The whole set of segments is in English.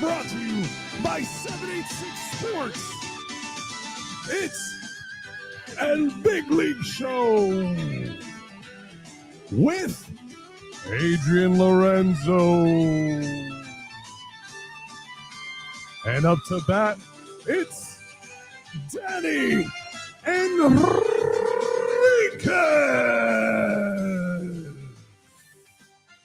brought to you by 786 Sports. It's El Big League Show with Adrian Lorenzo. And up to bat, it's Danny Enriquez.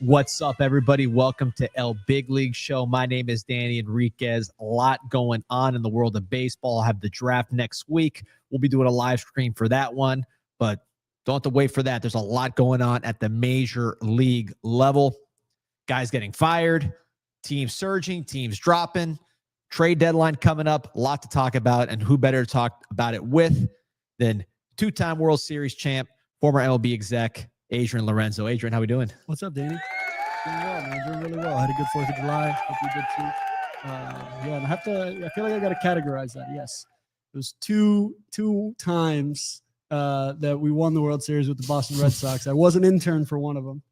What's up, everybody? Welcome to El Big League Show. My name is Danny Enriquez. A lot going on in the world of baseball. I'll have the draft next week. We'll be doing a live stream for that one, but don't have to wait for that. There's a lot going on at the major league level. Guys getting fired, teams surging, teams dropping, trade deadline coming up. A lot to talk about, and who better to talk about it with than two-time World Series champ, former MLB exec, Adrian Lorenzo. Adrian, how we doing? What's up, Danny? Doing well, man. Doing really well. I had a good 4th of July. Hope you did too. Yeah, I feel like I got to categorize that. Yes. It was two times that we won the World Series with the Boston Red Sox. I was an intern for one of them.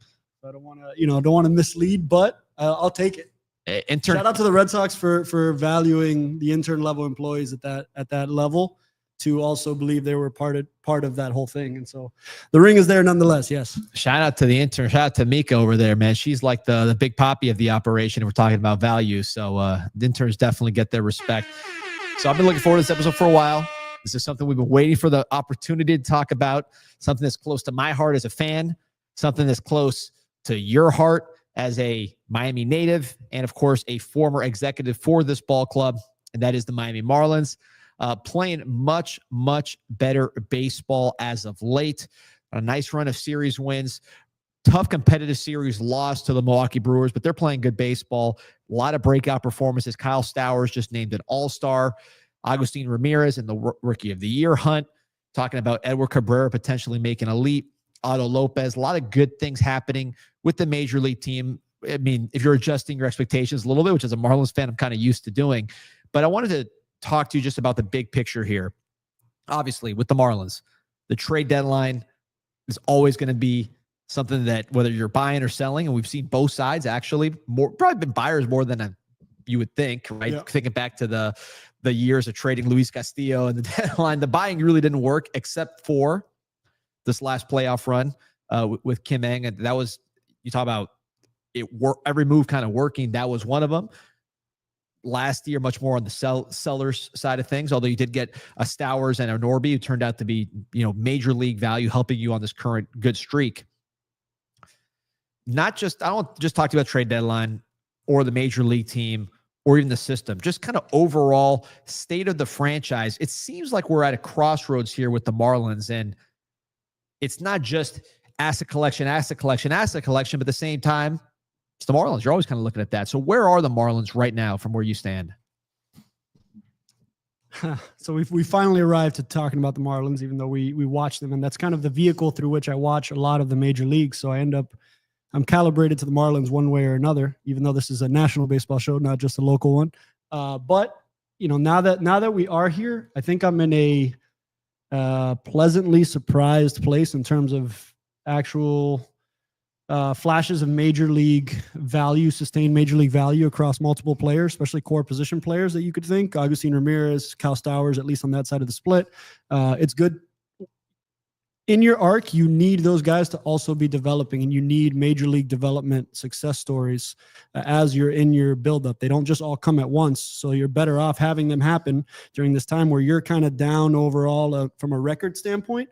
So I don't want to, mislead, but I'll take it. Shout out to the Red Sox for valuing the intern level employees at that level, to also believe they were part of that whole thing. And so the ring is there nonetheless. Yes. Shout out to the intern. Shout out to Mika over there, man. She's like the big poppy of the operation. We're talking about value. So the interns definitely get their respect. So I've been looking forward to this episode for a while. This is something we've been waiting for the opportunity to talk about, something that's close to my heart as a fan, something that's close to your heart as a Miami native, and of course, a former executive for this ball club, and that is the Miami Marlins. Playing much, much better baseball as of late. A nice run of series wins. Tough competitive series loss to the Milwaukee Brewers, but they're playing good baseball. A lot of breakout performances. Kyle Stowers just named an all-star. Agustin Ramirez in the Rookie of the Year hunt. Talking about Edward Cabrera potentially making a leap. Otto Lopez. A lot of good things happening with the Major League team. I mean, if you're adjusting your expectations a little bit, which as a Marlins fan, I'm kind of used to doing. But I wanted to talk to you just about the big picture here. Obviously, with the Marlins, the trade deadline is always going to be something that, whether you're buying or selling, and we've seen both sides actually, probably been buyers more than you would think, right? Yeah. Thinking back to the years of trading Luis Castillo and the deadline, the buying really didn't work except for this last playoff run with Kim Ng. And that was, you talk about it, every move kind of working. That was one of them. Last year, much more on the sellers side of things, although you did get a Stowers and a Norby who turned out to be, major league value, helping you on this current good streak. I don't just talk to you about trade deadline or the major league team or even the system, just kind of overall state of the franchise. It seems like we're at a crossroads here with the Marlins, and it's not just asset collection, but at the same time, it's the Marlins. You're always kind of looking at that. So where are the Marlins right now from where you stand? So we finally arrived to talking about the Marlins, even though we watch them. And that's kind of the vehicle through which I watch a lot of the major leagues. So I'm calibrated to the Marlins one way or another, even though this is a national baseball show, not just a local one. But now that we are here, I think I'm in a pleasantly surprised place in terms of actual flashes of major league value, sustained major league value across multiple players, especially core position players that you could think. Agustin Ramirez, Kyle Stowers, at least on that side of the split. It's good. In your arc, you need those guys to also be developing, and you need major league development success stories as you're in your buildup. They don't just all come at once, so you're better off having them happen during this time where you're kind of down overall from a record standpoint.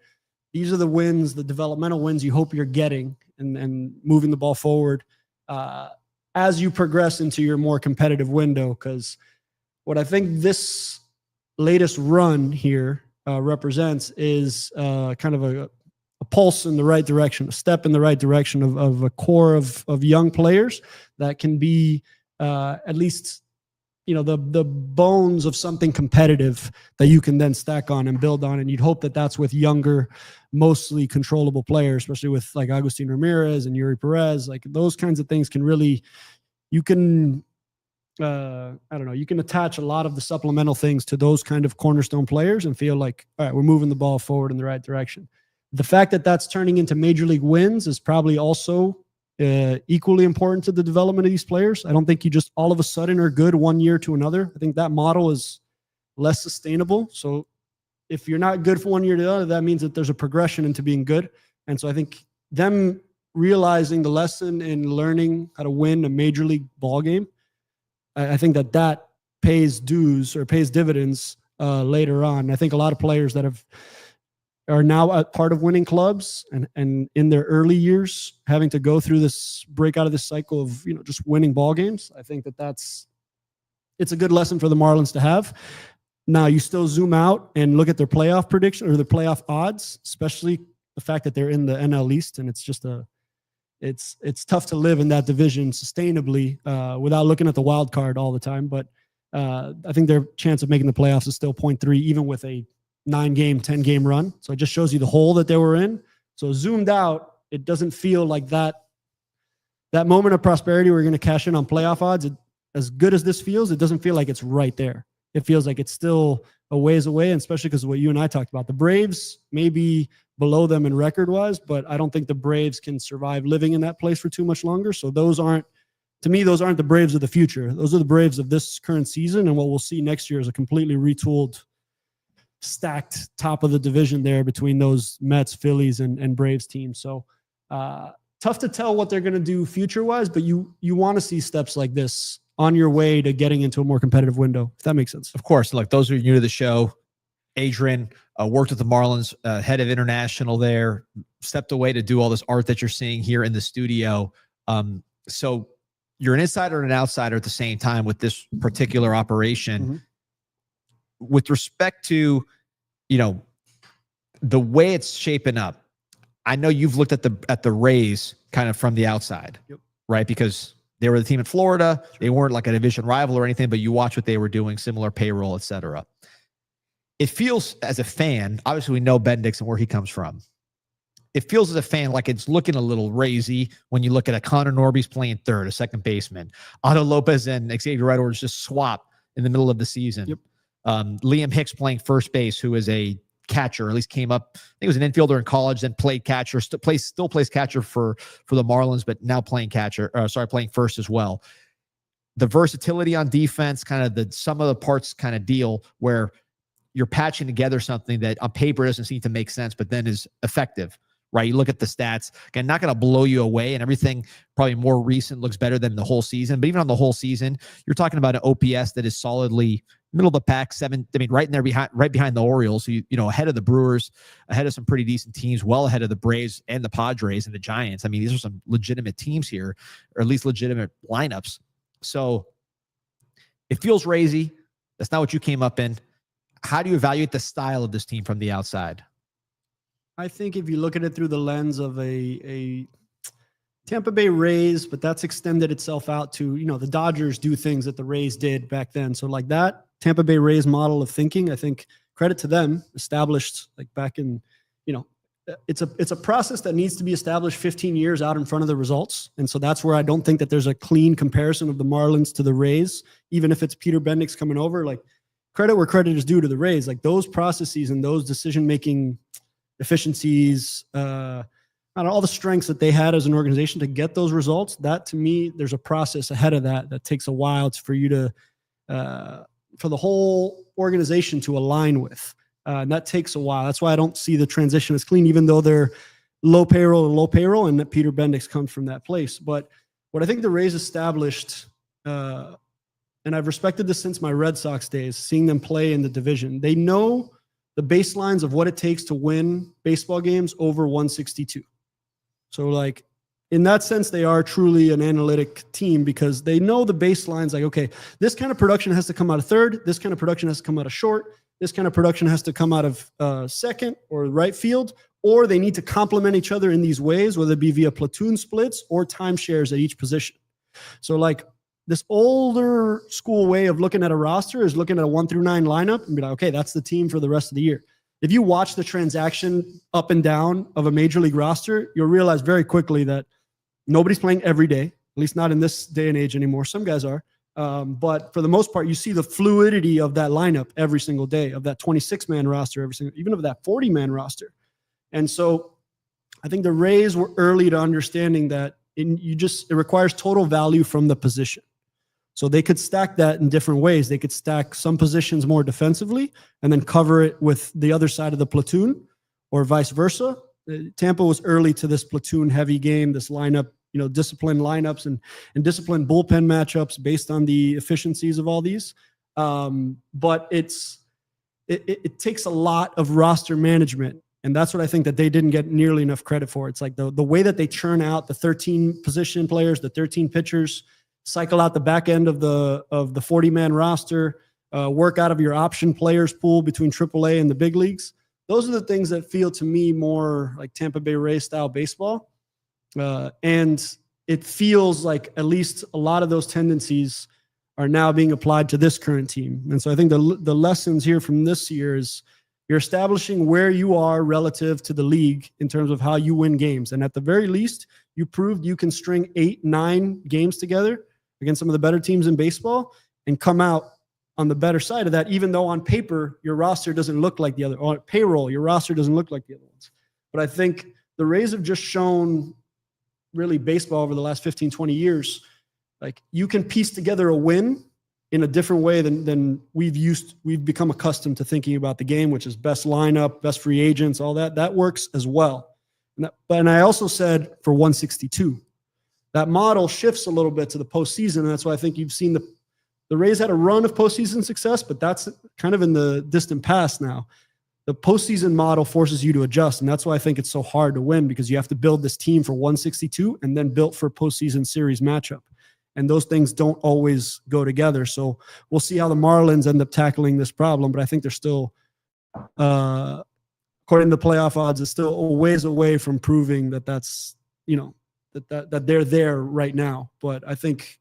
These are the wins, the developmental wins you hope you're getting and moving the ball forward as you progress into your more competitive window. Because what I think this latest run here represents is kind of a pulse in the right direction, a step in the right direction of a core of young players that can be at least, the bones of something competitive that you can then stack on and build on. And you'd hope that that's with younger, mostly controllable players, especially with like Agustin Ramirez and Yuri Perez. Like those kinds of things can really, you can attach a lot of the supplemental things to those kind of cornerstone players and feel like, all right, we're moving the ball forward in the right direction. The fact that that's turning into major league wins is probably also equally important to the development of these players. I don't think you just all of a sudden are good one year to another. I think that model is less sustainable. So if you're not good from one year to the other, that means that there's a progression into being good. And so I think them realizing the lesson in learning how to win a major league ball game, I think that pays dues or pays dividends later on. I think a lot of players that are now a part of winning clubs and in their early years having to go through this break out of this cycle of just winning ball games. I think it's a good lesson for the Marlins to have. Now you still zoom out and look at their playoff prediction or their playoff odds, especially the fact that they're in the NL East, and it's just it's tough to live in that division sustainably without looking at the wild card all the time. But I think their chance of making the playoffs is still 0.3, even with a 9-game, 10-game run. So it just shows you the hole that they were in. So zoomed out, it doesn't feel like that moment of prosperity where you're going to cash in on playoff odds. As good as this feels, it doesn't feel like it's right there. It feels like it's still a ways away, and especially because of what you and I talked about. The Braves may be below them in record-wise, but I don't think the Braves can survive living in that place for too much longer. So those aren't the Braves of the future. Those are the Braves of this current season, and what we'll see next year is a completely retooled, stacked top of the division there between those Mets, Phillies, and Braves teams. So tough to tell what they're going to do future-wise, but you want to see steps like this on your way to getting into a more competitive window, if that makes sense. Of course, like those who are new to the show, Adrian worked with the Marlins, head of international there, stepped away to do all this art that you're seeing here in the studio. So you're an insider and an outsider at the same time with this particular operation. Mm-hmm. With respect to, the way it's shaping up, I know you've looked at the Rays kind of from the outside, yep, right? Because they were the team in Florida. They weren't like a division rival or anything, but you watch what they were doing, similar payroll, et cetera. It feels as a fan, obviously we know Bendix and where he comes from. It feels as a fan like it's looking a little razy when you look at a Connor Norby's playing third, a second baseman. Otto Lopez and Xavier Edwards just swap in the middle of the season. Yep. Liam Hicks playing first base, who is a catcher, or at least came up, I think he was an infielder in college, then played catcher, still plays catcher for the Marlins, but now playing playing first as well. The versatility on defense, kind of the sum of the parts kind of deal where you're patching together something that on paper doesn't seem to make sense, but then is effective, right? You look at the stats, again, not going to blow you away, and everything probably more recent looks better than the whole season, but even on the whole season, you're talking about an OPS that is solidly middle of the pack, right in there right behind the Orioles, ahead of the Brewers, ahead of some pretty decent teams, well ahead of the Braves and the Padres and the Giants. I mean, these are some legitimate teams here, or at least legitimate lineups. So it feels razy. That's not what you came up in. How do you evaluate the style of this team from the outside? I think if you look at it through the lens of a Tampa Bay Rays, but that's extended itself out to, the Dodgers do things that the Rays did back then. So like that Tampa Bay Rays model of thinking, I think credit to them, established like back in, it's a process that needs to be established 15 years out in front of the results. And so that's where I don't think that there's a clean comparison of the Marlins to the Rays, even if it's Peter Bendix coming over. Like, credit where credit is due to the Rays. Like those processes and those decision-making efficiencies, all the strengths that they had as an organization to get those results, that to me, there's a process ahead of that takes a while for you to, for the whole organization to align with. And that takes a while. That's why I don't see the transition as clean, even though they're low payroll, and that Peter Bendix comes from that place. But what I think the Rays established, and I've respected this since my Red Sox days, seeing them play in the division. They know the baselines of what it takes to win baseball games over 162. So like in that sense, they are truly an analytic team because they know the baselines. Like, okay, this kind of production has to come out of third. This kind of production has to come out of short. This kind of production has to come out of second or right field, or they need to complement each other in these ways, whether it be via platoon splits or timeshares at each position. So like, this older school way of looking at a roster is looking at a 1 through 9 lineup and be like, okay, that's the team for the rest of the year. If you watch the transaction up and down of a major league roster, you'll realize very quickly that nobody's playing every day, at least not in this day and age anymore. Some guys are. But for the most part, you see the fluidity of that lineup every single day, of that 26-man roster, even of that 40-man roster. And so I think the Rays were early to understanding that it requires total value from the position. So they could stack that in different ways. They could stack some positions more defensively and then cover it with the other side of the platoon, or vice versa. Tampa was early to this platoon heavy game, this lineup, disciplined lineups and disciplined bullpen matchups based on the efficiencies of all these. But it takes a lot of roster management. And that's what I think that they didn't get nearly enough credit for. It's like the way that they churn out the 13 position players, the 13 pitchers, cycle out the back end of the 40-man roster, work out of your option players pool between AAA and the big leagues. Those are the things that feel to me more like Tampa Bay Rays style baseball. And it feels like at least a lot of those tendencies are now being applied to this current team. And so I think the lessons here from this year is you're establishing where you are relative to the league in terms of how you win games. And at the very least, you proved you can string 8-9 games together against some of the better teams in baseball and come out on the better side of that, even though on paper, your roster doesn't look like the other, or payroll, your roster doesn't look like the other ones. But I think the Rays have just shown really baseball over the last 15, 20 years, like you can piece together a win in a different way than we've become accustomed to thinking about the game, which is best lineup, best free agents, all that works as well. And I also said for 162, that model shifts a little bit to the postseason. And that's why I think you've seen the Rays had a run of postseason success, but that's kind of in the distant past now. The postseason model forces you to adjust. And that's why I think it's so hard to win, because you have to build this team for 162 and then built for postseason series matchup. And those things don't always go together. So we'll see how the Marlins end up tackling this problem. But I think they're still, according to the playoff odds, it's still a ways away from proving that's, that they're there right now. But I think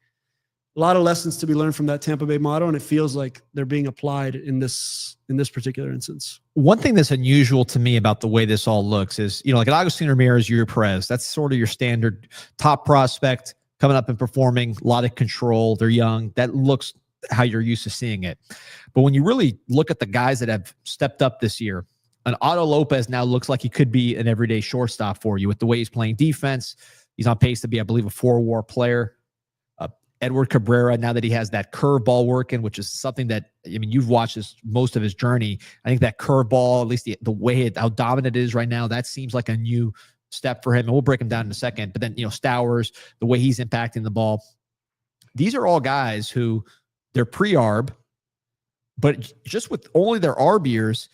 a lot of lessons to be learned from that Tampa Bay model, and it feels like they're being applied in this particular instance. One thing that's unusual to me about the way this all looks is, like Agustin Ramirez, Yuri Perez, that's sort of your standard top prospect coming up and performing, a lot of control. They're young. That looks how you're used to seeing it. But when you really look at the guys that have stepped up this year, an Otto Lopez now looks like he could be an everyday shortstop for you with the way he's playing defense. He's on pace to be, I believe, a 4-WAR player. Edward Cabrera, now that he has that curveball working, which is something that, you've watched most of his journey. I think that curveball, at least the way how dominant it is right now, that seems like a new step for him. And we'll break him down in a second. But then, Stowers, the way he's impacting the ball. These are all guys who they're pre-arb, but just with only their arb years,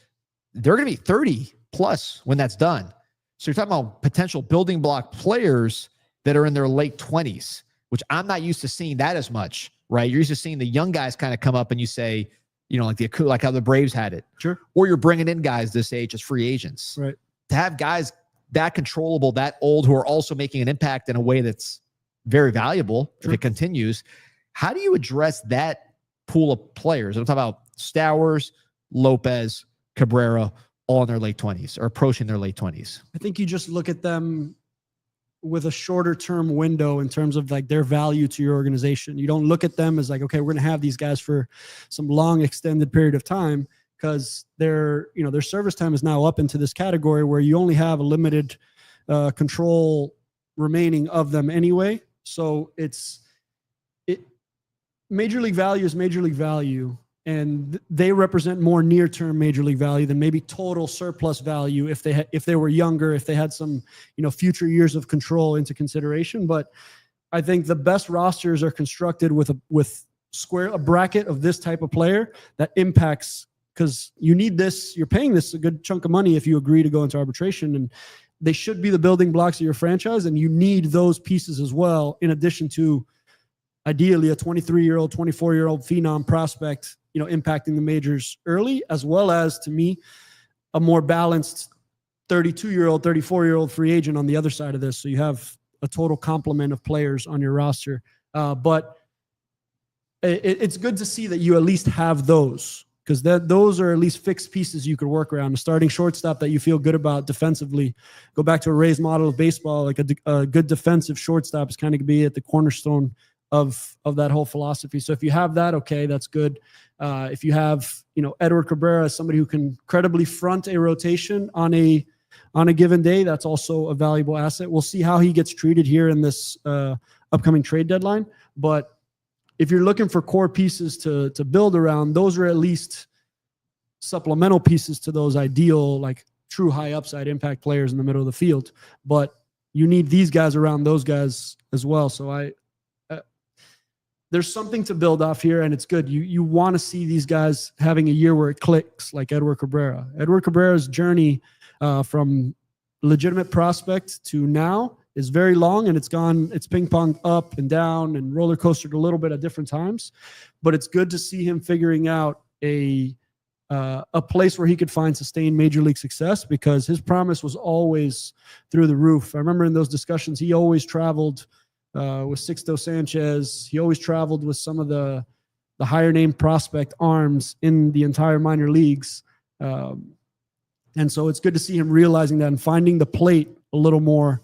they're going to be 30 plus when that's done. So you're talking about potential building block players that are in their late 20s, which I'm not used to seeing that as much, right? You're used to seeing the young guys kind of come up and you say, like how the Braves had it. Sure. Or you're bringing in guys this age as free agents. Right. To have guys that controllable, that old, who are also making an impact in a way that's very valuable if it continues. How do you address that pool of players? I'm talking about Stowers, Lopez, Cabrera, all in their late 20s or approaching their late 20s. I think you just look at them with a shorter term window in terms of like their value to your organization. You don't look at them as like, okay, we're going to have these guys for some long extended period of time, because their service time is now up into this category where you only have a limited control remaining of them anyway. So major league value is major league value, and they represent more near-term major league value than maybe total surplus value if they were younger, if they had some future years of control into consideration. But I think the best rosters are constructed with a bracket of this type of player that impacts, because you need this. You're paying this a good chunk of money if you agree to go into arbitration, and they should be the building blocks of your franchise, and you need those pieces as well, in addition to ideally a 23-year-old, 24-year-old phenom prospect, impacting the majors early, as well as, to me, a more balanced 32-year-old, 34-year-old free agent on the other side of this. So you have a total complement of players on your roster. But it's good to see that you at least have those, because those are at least fixed pieces you could work around. A starting shortstop that you feel good about defensively. Go back to a Rays model of baseball, like a good defensive shortstop is kind of be at the cornerstone of that whole philosophy. So if you have that, okay, that's good. If you have, Edward Cabrera as somebody who can credibly front a rotation on a on a given day, that's also a valuable asset. We'll see how he gets treated here in this upcoming trade deadline. But if you're looking for core pieces to build around, those are at least supplemental pieces to those ideal, like true high upside impact players in the middle of the field. But you need these guys around those guys as well. So there's something to build off here, and it's good. You want to see these guys having a year where it clicks, like Edward Cabrera. Edward Cabrera's journey from legitimate prospect to now is very long, and it's ping-ponged up and down and roller coastered a little bit at different times. But it's good to see him figuring out a place where he could find sustained major league success, because his promise was always through the roof. I remember in those discussions, he always traveled with Sixto Sanchez. He always traveled with some of the higher name prospect arms in the entire minor leagues. And so it's good to see him realizing that and finding the plate a little more,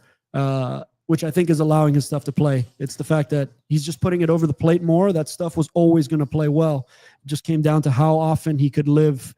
which I think is allowing his stuff to play. It's the fact that he's just putting it over the plate more. That stuff was always going to play well. It just came down to how often he could live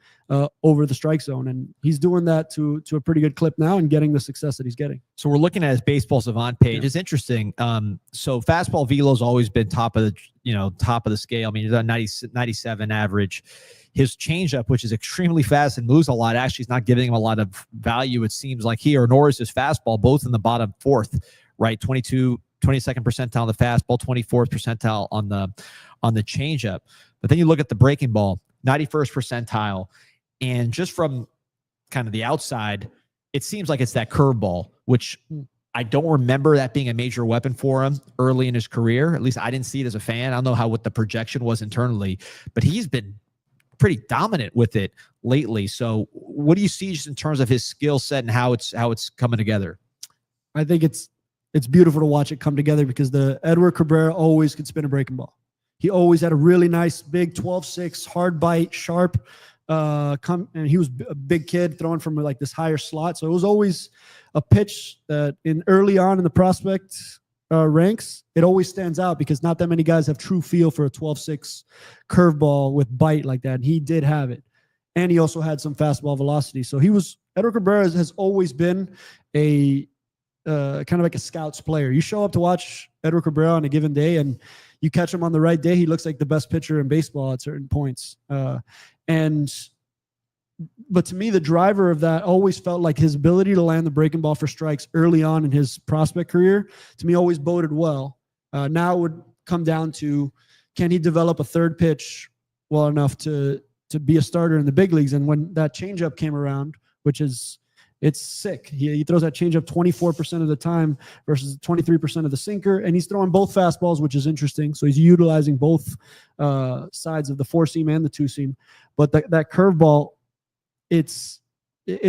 over the strike zone. And he's doing that to a pretty good clip now and getting the success that he's getting. So we're looking at his Baseball Savant page. Yeah. It's interesting. So fastball velo's always been top of the scale. I mean, he's on 97 average. His changeup, which is extremely fast and moves a lot, actually is not giving him a lot of value, it seems like here, nor is his fastball, both in the bottom fourth, right? 22nd percentile on the fastball, 24th percentile on the changeup. But then you look at the breaking ball, 91st percentile. And just from kind of the outside, it seems like it's that curveball, which I don't remember that being a major weapon for him early in his career. At least I didn't see it as a fan. I don't know what the projection was internally, but he's been pretty dominant with it lately. So what do you see just in terms of his skill set and how it's coming together? I think it's beautiful to watch it come together, because the Edward Cabrera always could spin a breaking ball. He always had a really nice big 12-6 hard bite, sharp, and he was a big kid throwing from like this higher slot. So it was always a pitch that early on in the prospect ranks, it always stands out, because not that many guys have true feel for a 12-6 curveball with bite like that. And he did have it. And he also had some fastball velocity. So Edward Cabrera has always been a kind of like a scouts player. You show up to watch Edward Cabrera on a given day, and you catch him on the right day, he looks like the best pitcher in baseball at certain points. But to me, the driver of that always felt like his ability to land the breaking ball for strikes early on in his prospect career, to me, always boded well. Now it would come down to, can he develop a third pitch well enough to be a starter in the big leagues? And when that changeup came around, it's sick. He throws that changeup 24% of the time versus 23% of the sinker, and he's throwing both fastballs, which is interesting. So he's utilizing both sides of the four seam and the two seam. But that curveball, it's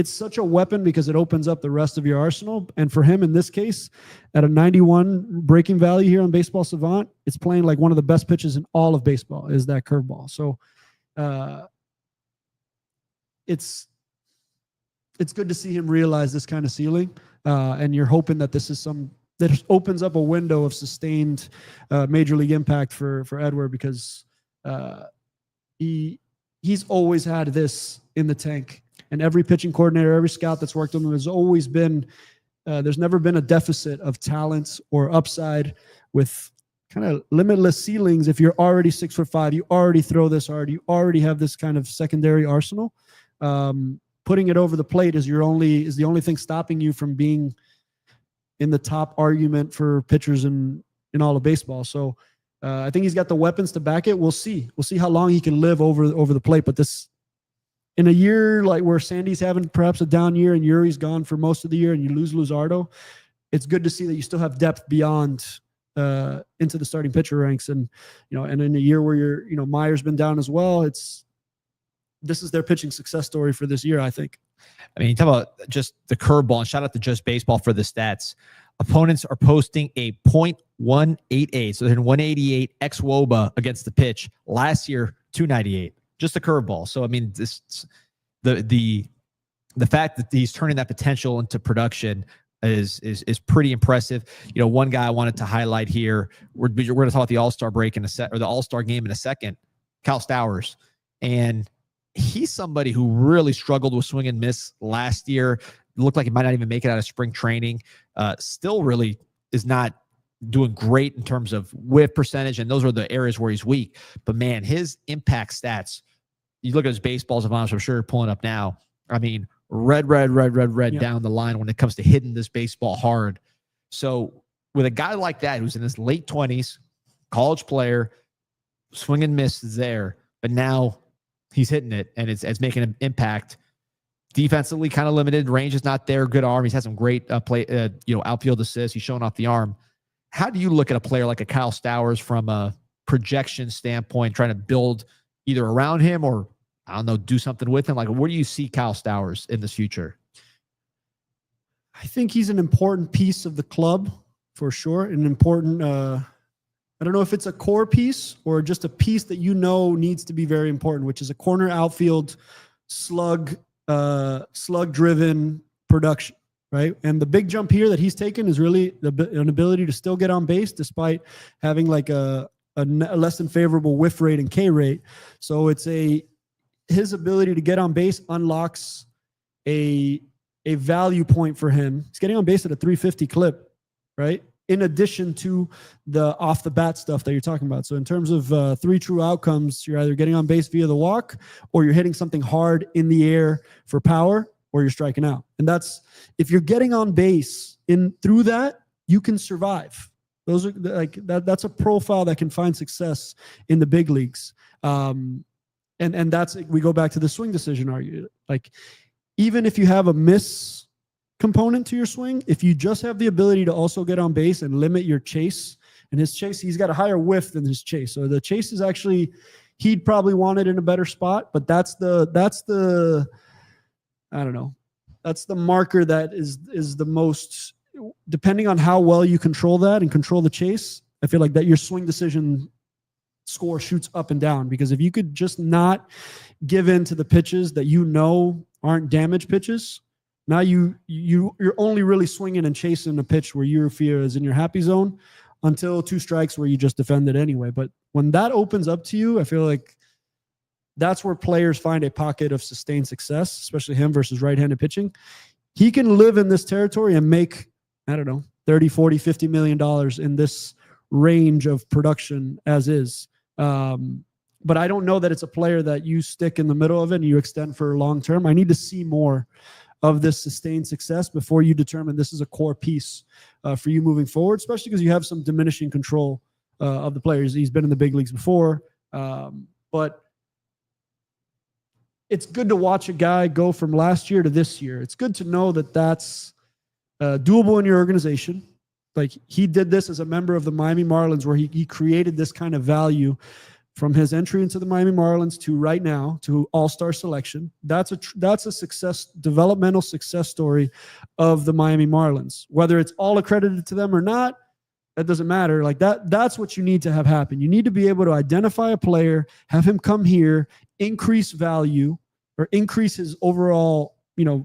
such a weapon, because it opens up the rest of your arsenal. And for him in this case, at a 91 breaking value here on Baseball Savant, it's playing like one of the best pitches in all of baseball is that curveball. So it's good to see him realize this kind of ceiling. And you're hoping that that opens up a window of sustained major league impact for Edward, because he's always had this in the tank. And every pitching coordinator, every scout that's worked on him has always been, there's never been a deficit of talent or upside with kind of limitless ceilings. If you're already 6'5", you already throw this hard, you already have this kind of secondary arsenal. Putting it over the plate is the only thing stopping you from being in the top argument for pitchers in all of baseball. So I think he's got the weapons to back it. We'll see how long he can live over the plate. But this, in a year like where Sandy's having perhaps a down year and Yuri's gone for most of the year and you lose Luzardo, it's good to see that you still have depth beyond into the starting pitcher ranks. And and in a year where Meyer's been down as well, this is their pitching success story for this year, I think. I mean, you talk about just the curveball, and shout out to Just Baseball for the stats. Opponents are posting a .188, so they're in 188 ex-WOBA against the pitch. Last year, 298, just the curveball. So I mean, the fact that he's turning that potential into production is pretty impressive. One guy I wanted to highlight here. We're going to talk about the All-Star break or the All-Star game in a second. Cal Stowers, and he's somebody who really struggled with swing and miss last year. It looked like he might not even make it out of spring training. Still really is not doing great in terms of whiff percentage, and those are the areas where he's weak. But man, his impact stats, you look at his baseball savant, I'm sure you're pulling up now. I mean, red down the line when it comes to hitting this baseball hard. So with a guy like that who's in his late 20s, college player, swing and miss is there, but now he's hitting it and it's making an impact. Defensively, kind of limited. Range is not there. Good arm. He's had some great outfield assists. He's showing off the arm. How do you look at a player like a Kyle Stowers from a projection standpoint, trying to build either around him or, I don't know, do something with him? Like, where do you see Kyle Stowers in this future? I think he's an important piece of the club for sure. An important, I don't know if it's a core piece or just a piece that needs to be very important, which is a corner outfield slug-driven production. Right. And the big jump here that he's taken is really an ability to still get on base despite having like a less than favorable whiff rate and K rate. So his ability to get on base unlocks a value point for him. He's getting on base at a 350 clip, right? In addition to the off the bat stuff that you're talking about. So in terms of 3 true outcomes, you're either getting on base via the walk or you're hitting something hard in the air for power, or you're striking out. And that's, if you're getting on base through that, you can survive. Those are that's a profile that can find success in the big leagues. And that's, we go back to the swing decision argument. Like, even if you have a miss component to your swing, if you just have the ability to also get on base and limit your chase, and his chase, he's got a higher whiff than his chase. So the chase is actually, he'd probably want it in a better spot, but that's the I don't know. That's the marker that is the most, depending on how well you control that and control the chase. I feel like that your swing decision score shoots up and down, because if you could just not give in to the pitches that aren't damage pitches, now you're only really swinging and chasing a pitch where your fear is in your happy zone until 2 strikes where you just defend it anyway. But when that opens up to you, I feel like that's where players find a pocket of sustained success, especially him versus right-handed pitching. He can live in this territory and make, I don't know, 30, 40, $50 million in this range of production as is. But I don't know that it's a player that you stick in the middle of it and you extend for long term. I need to see more of this sustained success before you determine this is a core piece for you moving forward, especially because you have some diminishing control of the players. He's been in the big leagues before, but it's good to watch a guy go from last year to this year. It's good to know that that's doable in your organization. Like, he did this as a member of the Miami Marlins, where he created this kind of value from his entry into the Miami Marlins to right now to all-star selection. That's a developmental success story of the Miami Marlins. Whether it's all accredited to them or not, that doesn't matter. Like, that's what you need to have happen. You need to be able to identify a player, have him come here, increase value or increase his overall,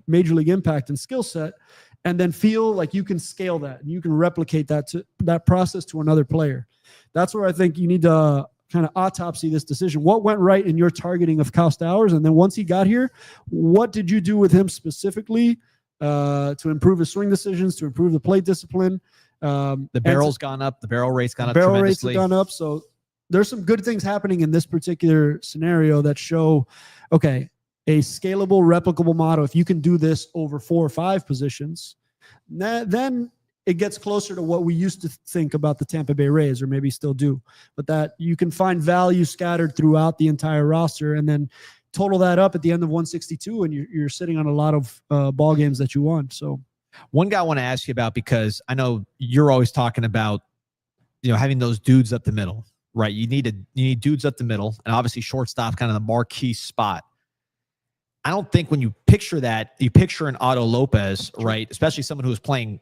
major league impact and skill set, and then feel like you can scale that and you can replicate that process to another player. That's where I think you need to kind of autopsy this decision. What went right in your targeting of Kyle Stowers? And then once he got here, what did you do with him specifically to improve his swing decisions, to improve the plate discipline? The barrel's gone up. The barrel rate's gone up tremendously. Barrel rates have gone up. So there's some good things happening in this particular scenario that show, okay, a scalable, replicable model. If you can do this over 4 or 5 positions, then it gets closer to what we used to think about the Tampa Bay Rays, or maybe still do, but that you can find value scattered throughout the entire roster and then total that up at the end of 162, and you're sitting on a lot of ball games that you won. So one guy I want to ask you about, because I know you're always talking about, having those dudes up the middle, right? You need dudes up the middle, and obviously shortstop, kind of the marquee spot. I don't think when you picture that, you picture an Otto Lopez, right? Especially someone who was playing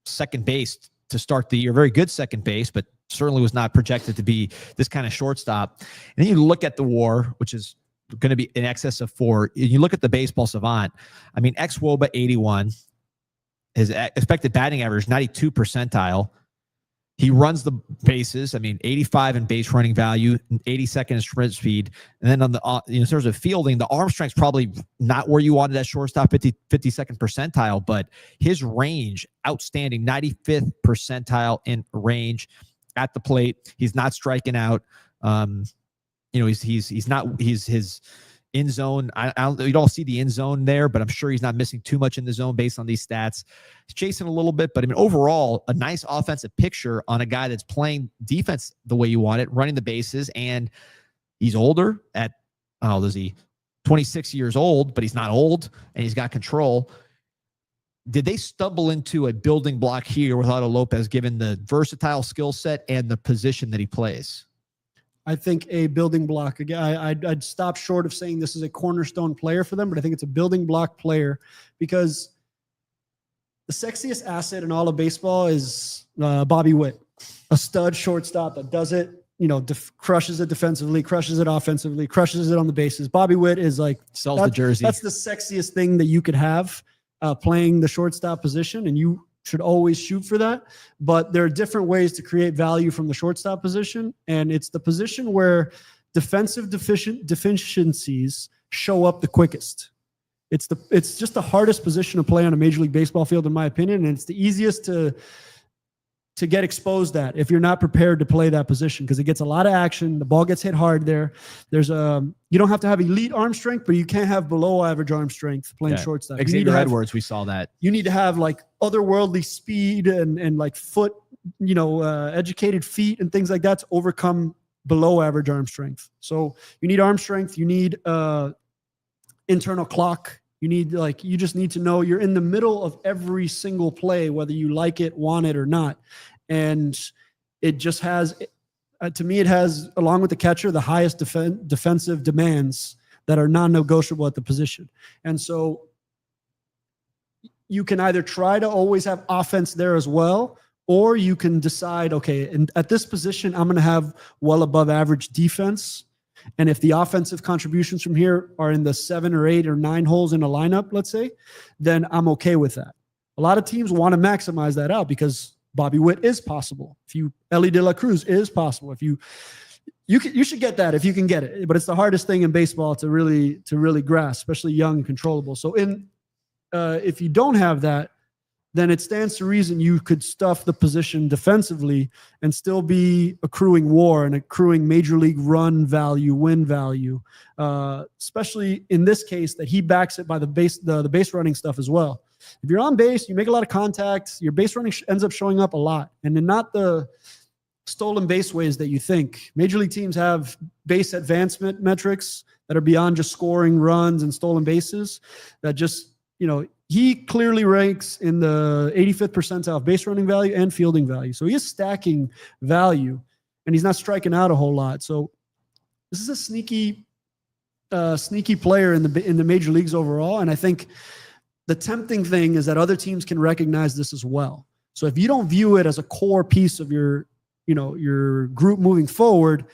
second base to start the year, very good second base, but certainly was not projected to be this kind of shortstop. And then you look at the WAR, which is going to be in excess of 4. You look at the baseball savant. I mean, xWOBA 81, his expected batting average 92 percentile. He runs the bases. I mean, 85 in base running value, 82nd in sprint speed. And then on the in terms of fielding, the arm strength's probably not where you wanted at shortstop, 52nd percentile, but his range, outstanding, 95th percentile in range at the plate. He's not striking out. He's his in zone. You don't see the in zone there, but I'm sure he's not missing too much in the zone based on these stats. He's chasing a little bit, but I mean, overall, a nice offensive picture on a guy that's playing defense the way you want it, running the bases, and he's older at, how old is he? 26 years old, but he's not old, and he's got control. Did they stumble into a building block here with Otto Lopez, given the versatile skill set and the position that he plays? I think a building block. Again, I'd stop short of saying this is a cornerstone player for them, but I think it's a building block player because the sexiest asset in all of baseball is Bobby Witt, a stud shortstop that does it, crushes it defensively, crushes it offensively, crushes it on the bases. Bobby Witt is like sells the jersey. That's the sexiest thing that you could have playing the shortstop position, and you should always shoot for that. But there are different ways to create value from the shortstop position. And it's the position where defensive deficiencies show up the quickest. It's just the hardest position to play on a Major League Baseball field, in my opinion. And it's the easiest to get exposed at if you're not prepared to play that position, because it gets a lot of action. The ball gets hit hard there. You don't have to have elite arm strength, but you can't have below average arm strength playing shortstop. Xavier Edwards, we saw that. You need to have like otherworldly speed and like foot, educated feet and things like that to overcome below average arm strength. So you need arm strength. You need internal clock. You just need to know you're in the middle of every single play, whether you like it, want it, or not. And it just has, to me, it has, along with the catcher, the highest defensive demands that are non-negotiable at the position. And so you can either try to always have offense there as well, or you can decide, okay, and at this position, I'm going to have well above average defense. And if the offensive contributions from here are in the 7 or 8 or 9 holes in a lineup, let's say, then I'm okay with that. A lot of teams want to maximize that out because Bobby Witt is possible. Ellie De La Cruz is possible. You should get that if you can get it. But it's the hardest thing in baseball to really grasp, especially young and controllable. So if you don't have that, then it stands to reason you could stuff the position defensively and still be accruing WAR and accruing major league run value, win value, especially in this case that he backs it by the base running stuff as well. If you're on base, you make a lot of contact, your base running ends up showing up a lot, and then not the stolen base ways that you think. Major league teams have base advancement metrics that are beyond just scoring runs and stolen bases that just, he clearly ranks in the 85th percentile of base running value and fielding value. So he is stacking value, and he's not striking out a whole lot. So this is a sneaky player in the major leagues overall. And I think the tempting thing is that other teams can recognize this as well. So if you don't view it as a core piece of your group moving forward,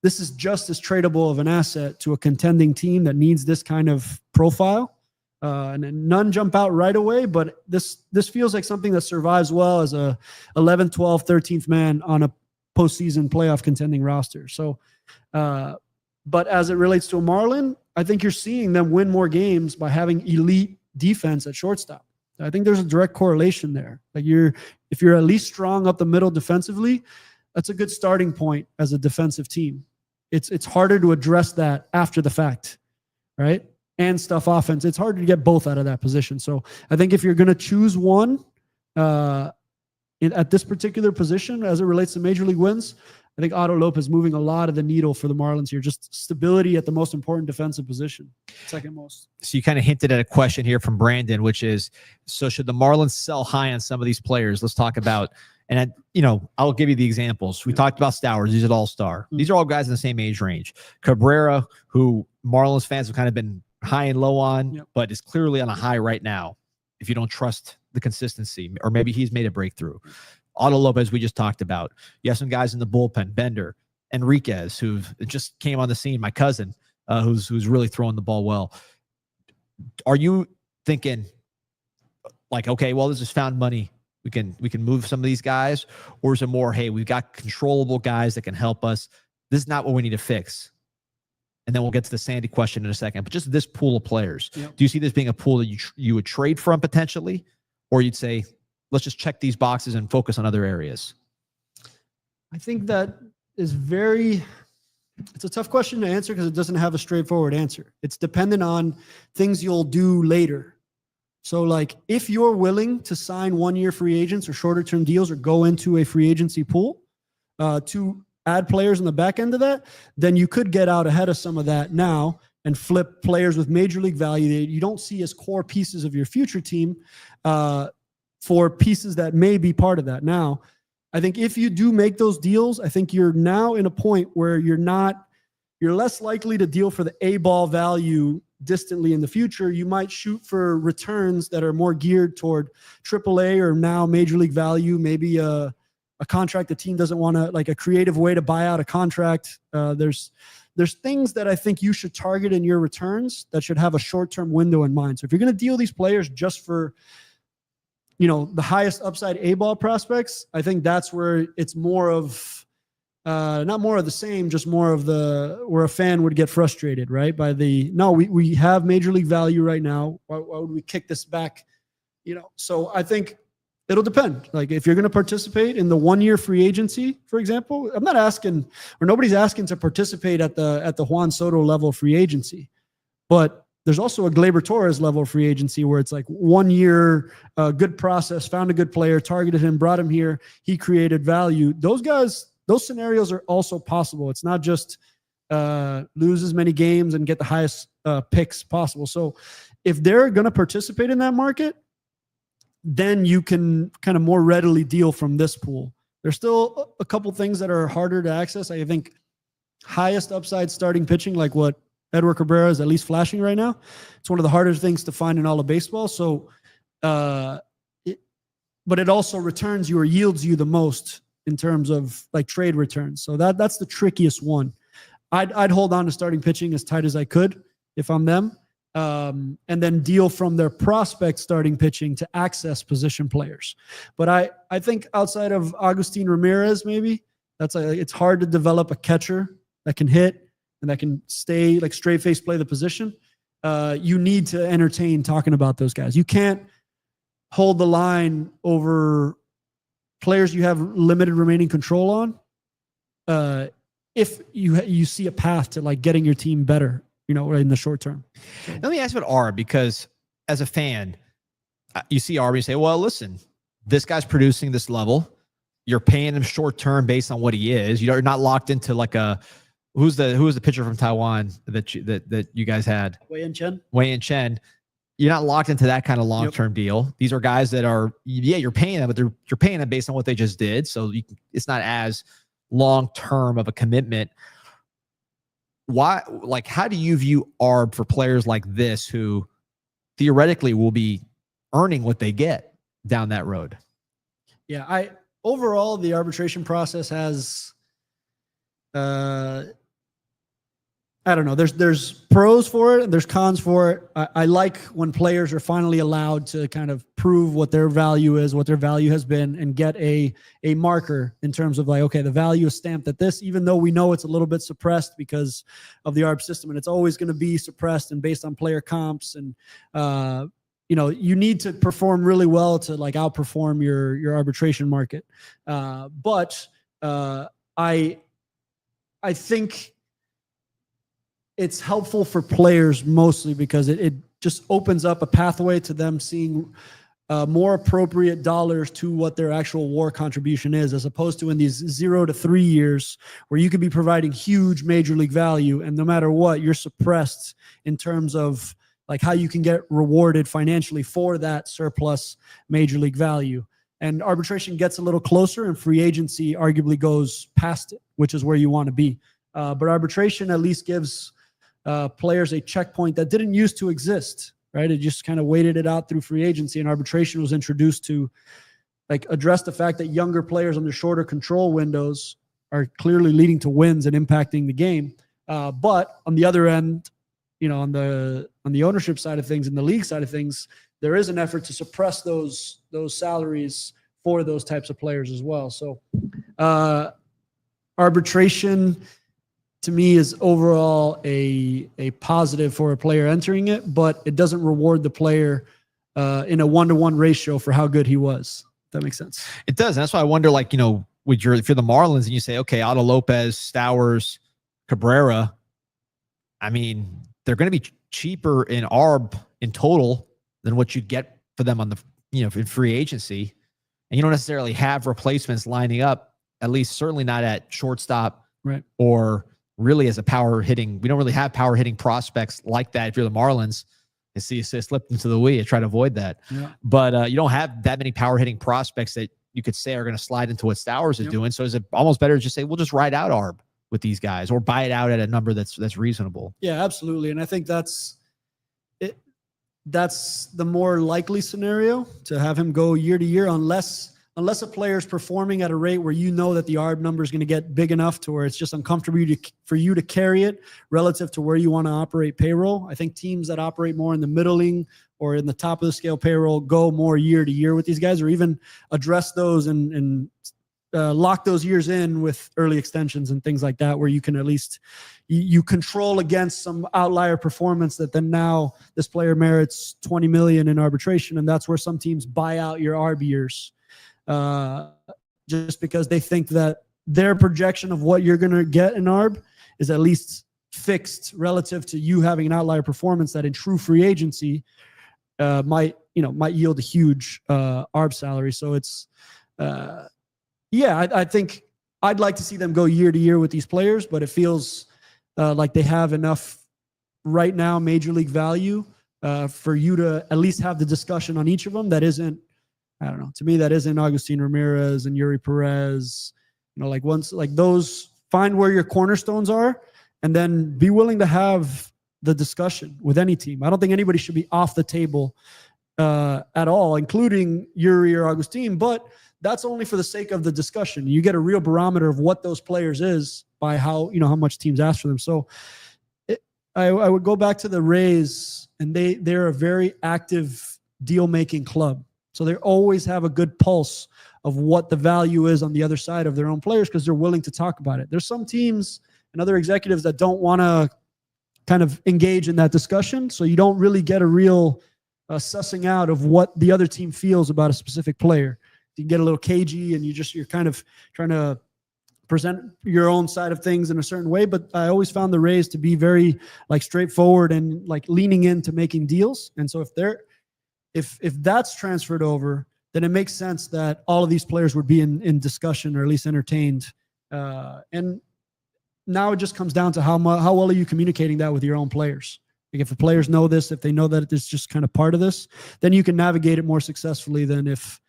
this is just as tradable of an asset to a contending team that needs this kind of profile. And none jump out right away, but this feels like something that survives well as a 11th, 12th, 13th man on a postseason playoff contending roster. So, but as it relates to a Marlin, I think you're seeing them win more games by having elite defense at shortstop. I think there's a direct correlation there. Like if you're at least strong up the middle defensively, that's a good starting point as a defensive team. It's harder to address that after the fact, right? And stuff offense. It's hard to get both out of that position. So I think if you're going to choose one at this particular position as it relates to major league wins, I think Otto Lopez moving a lot of the needle for the Marlins here. Just stability at the most important defensive position, second most. So you kind of hinted at a question here from Brandon, which is, so should the Marlins sell high on some of these players? Let's talk about, and I'll give you the examples. We talked about Stowers. He's an all-star. These are all guys in the same age range. Cabrera, who Marlins fans have kind of been high and low on, but is clearly on a high right now if you don't trust the consistency, or maybe he's made a breakthrough. Otto Lopez, we just talked about. You have some guys in the bullpen, Bender, Enriquez, who just came on the scene, my cousin, who's really throwing the ball well. Are you thinking like, okay, well, this is found money We can move some of these guys, or is it more, hey, we've got controllable guys that can help us. This is not what we need to fix. And then we'll get to the Sandy question in a second. But just this pool of players, do you see this being a pool that you would trade from potentially, or you'd say, let's just check these boxes and focus on other areas? I think that is it's a tough question to answer because it doesn't have a straightforward answer. It's dependent on things you'll do later. So like if you're willing to sign 1-year free agents or shorter term deals or go into a free agency pool to add players on the back end of that, then you could get out ahead of some of that now and flip players with major league value that you don't see as core pieces of your future team for pieces that may be part of that. Now, I think if you do make those deals, I think you're now in a point where you're less likely to deal for the A-ball value distantly in the future. You might shoot for returns that are more geared toward AAA or now major league value, maybe a contract the team doesn't want to, like a creative way to buy out a contract. There's things that I think you should target in your returns that should have a short-term window in mind. So if you're going to deal these players just for, the highest upside A-ball prospects, I think that's where it's more of, not more of the same, just more of where a fan would get frustrated, right? We have major league value right now. Why would we kick this back? So I think it'll depend. Like if you're going to participate in the 1-year free agency, for example, I'm not asking, or nobody's asking to participate at the Juan Soto level of free agency, but there's also a Gleyber Torres level of free agency where it's like 1 year, good process, found a good player, targeted him, brought him here. He created value. Those scenarios are also possible. It's not just lose as many games and get the highest picks possible. So if they're going to participate in that market, then you can kind of more readily deal from this pool. There's still a couple things that are harder to access. I think highest upside starting pitching, like what Edward Cabrera is at least flashing right now. It's one of the hardest things to find in all of baseball. So, but it also returns you or yields you the most in terms of like trade returns. So that's the trickiest one. I'd hold on to starting pitching as tight as I could if I'm them. And then deal from their prospect starting pitching to access position players. But I think outside of Agustin Ramirez, maybe it's hard to develop a catcher that can hit and that can stay like straight face play the position. You need to entertain talking about those guys. You can't hold the line over players you have limited remaining control on. If you see a path to like getting your team better, in the short term. Let me ask about Arb, because as a fan, you see Arb and you say, well, listen, this guy's producing this level. You're paying him short term based on what he is. You're not locked into like who's the pitcher from Taiwan that you guys had? Wei Yin Chen. You're not locked into that kind of long-term deal. These are guys that are, you're paying them, but you're paying them based on what they just did. So it's not as long-term of a commitment. How do you view Arb for players like this who theoretically will be earning what they get down that road? Yeah, overall the arbitration process has I don't know. There's pros for it and there's cons for it. I like when players are finally allowed to kind of prove what their value is, what their value has been, and get a marker in terms of like, okay, the value is stamped at this, even though we know it's a little bit suppressed because of the ARB system, and it's always going to be suppressed and based on player comps. And you need to perform really well to like outperform your arbitration market. But I think it's helpful for players mostly because it just opens up a pathway to them seeing more appropriate dollars to what their actual WAR contribution is, as opposed to in these 0 to 3 years where you could be providing huge major league value, and no matter what, you're suppressed in terms of like how you can get rewarded financially for that surplus major league value. And arbitration gets a little closer, and free agency arguably goes past it, which is where you want to be. But arbitration at least gives players a checkpoint that didn't used to exist, right? It just kind of waited it out through free agency, and arbitration was introduced to like address the fact that younger players under shorter control windows are clearly leading to wins and impacting the game. But on the other end, on the ownership side of things and the league side of things, there is an effort to suppress those salaries for those types of players as well. So arbitration to me is overall a positive for a player entering it, but it doesn't reward the player in a 1-to-1 ratio for how good he was. That makes sense. It does. And that's why I wonder, like, you know, if you're the Marlins and you say, okay, Otto Lopez, Stowers, Cabrera, I mean, they're going to be cheaper in ARB in total than what you'd get for them on the, you know, in free agency. And you don't necessarily have replacements lining up, at least certainly not at shortstop, right? Or really as a power hitting. We don't really have power hitting prospects like that. If you're the Marlins, you see it slipped into the Wii. I try to avoid that. Yeah. But you don't have that many power hitting prospects that you could say are going to slide into what Stowers is doing. So is it almost better to just say, we'll just ride out ARB with these guys or buy it out at a number that's reasonable? Yeah, absolutely. And I think that's it. That's the more likely scenario, to have him go year to year, unless a player is performing at a rate where you know that the ARB number is going to get big enough to where it's just uncomfortable for you to carry it relative to where you want to operate payroll. I think teams that operate more in the middling or in the top of the scale payroll go more year to year with these guys, or even address those and lock those years in with early extensions and things like that, where you can at least you control against some outlier performance that then now this player merits $20 million in arbitration. And that's where some teams buy out your ARB years. Just because they think that their projection of what you're going to get in ARB is at least fixed relative to you having an outlier performance that in true free agency might yield a huge ARB salary. So it's I think I'd like to see them go year to year with these players, but it feels like they have enough right now major league value for you to at least have the discussion on each of them. That isn't, I don't know, to me, that isn't Agustin Ramirez and Yuri Perez. You know, like once, like those, find where your cornerstones are and then be willing to have the discussion with any team. I don't think anybody should be off the table at all, including Yuri or Agustin, but that's only for the sake of the discussion. You get a real barometer of what those players is by how much teams ask for them. So I would go back to the Rays, and they're a very active deal-making club. So they always have a good pulse of what the value is on the other side of their own players because they're willing to talk about it. There's some teams and other executives that don't want to kind of engage in that discussion. So you don't really get a real sussing out of what the other team feels about a specific player. You get a little cagey and you're kind of trying to present your own side of things in a certain way. But I always found the Rays to be very like straightforward and like leaning into making deals. And so if that's transferred over, then it makes sense that all of these players would be in discussion or at least entertained. And now it just comes down to how well are you communicating that with your own players? Like if the players know this, if they know that it's just kind of part of this, then you can navigate it more successfully than if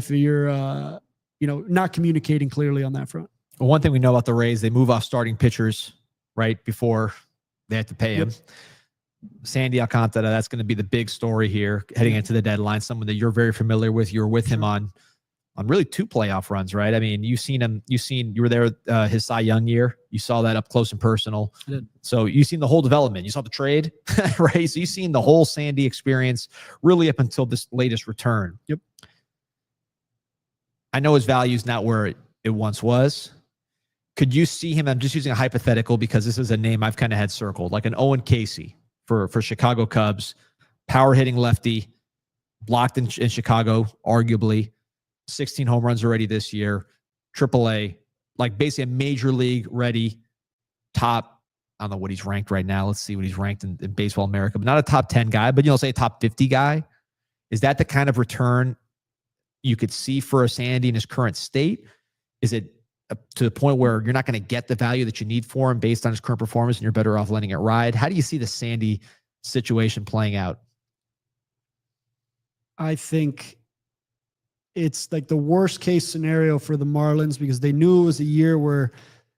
you're not communicating clearly on that front. Well, one thing we know about the Rays, they move off starting pitchers right before they have to pay him. Sandy Alcantara, that's going to be the big story here heading into the deadline. Someone that you're very familiar with. You were with him on really 2 playoff runs, right? I mean, you were there his Cy Young year. You saw that up close and personal. I did. So you've seen the whole development. You saw the trade, right? So you've seen the whole Sandy experience really up until this latest return. Yep. I know his value is not where it once was. Could you see him? I'm just using a hypothetical because this is a name I've kind of had circled, like an Owen Casey for Chicago Cubs, power hitting lefty, blocked in Chicago, arguably 16 home runs already this year, AAA, like basically a major league ready top. I don't know what he's ranked right now. Let's see what he's ranked in Baseball America, but not a top 10 guy, but say a top 50 guy. Is that the kind of return you could see for a Sandy in his current state? Is it to the point where you're not going to get the value that you need for him based on his current performance and you're better off letting it ride? How do you see the Sandy situation playing out? I think it's like the worst case scenario for the Marlins because they knew it was a year where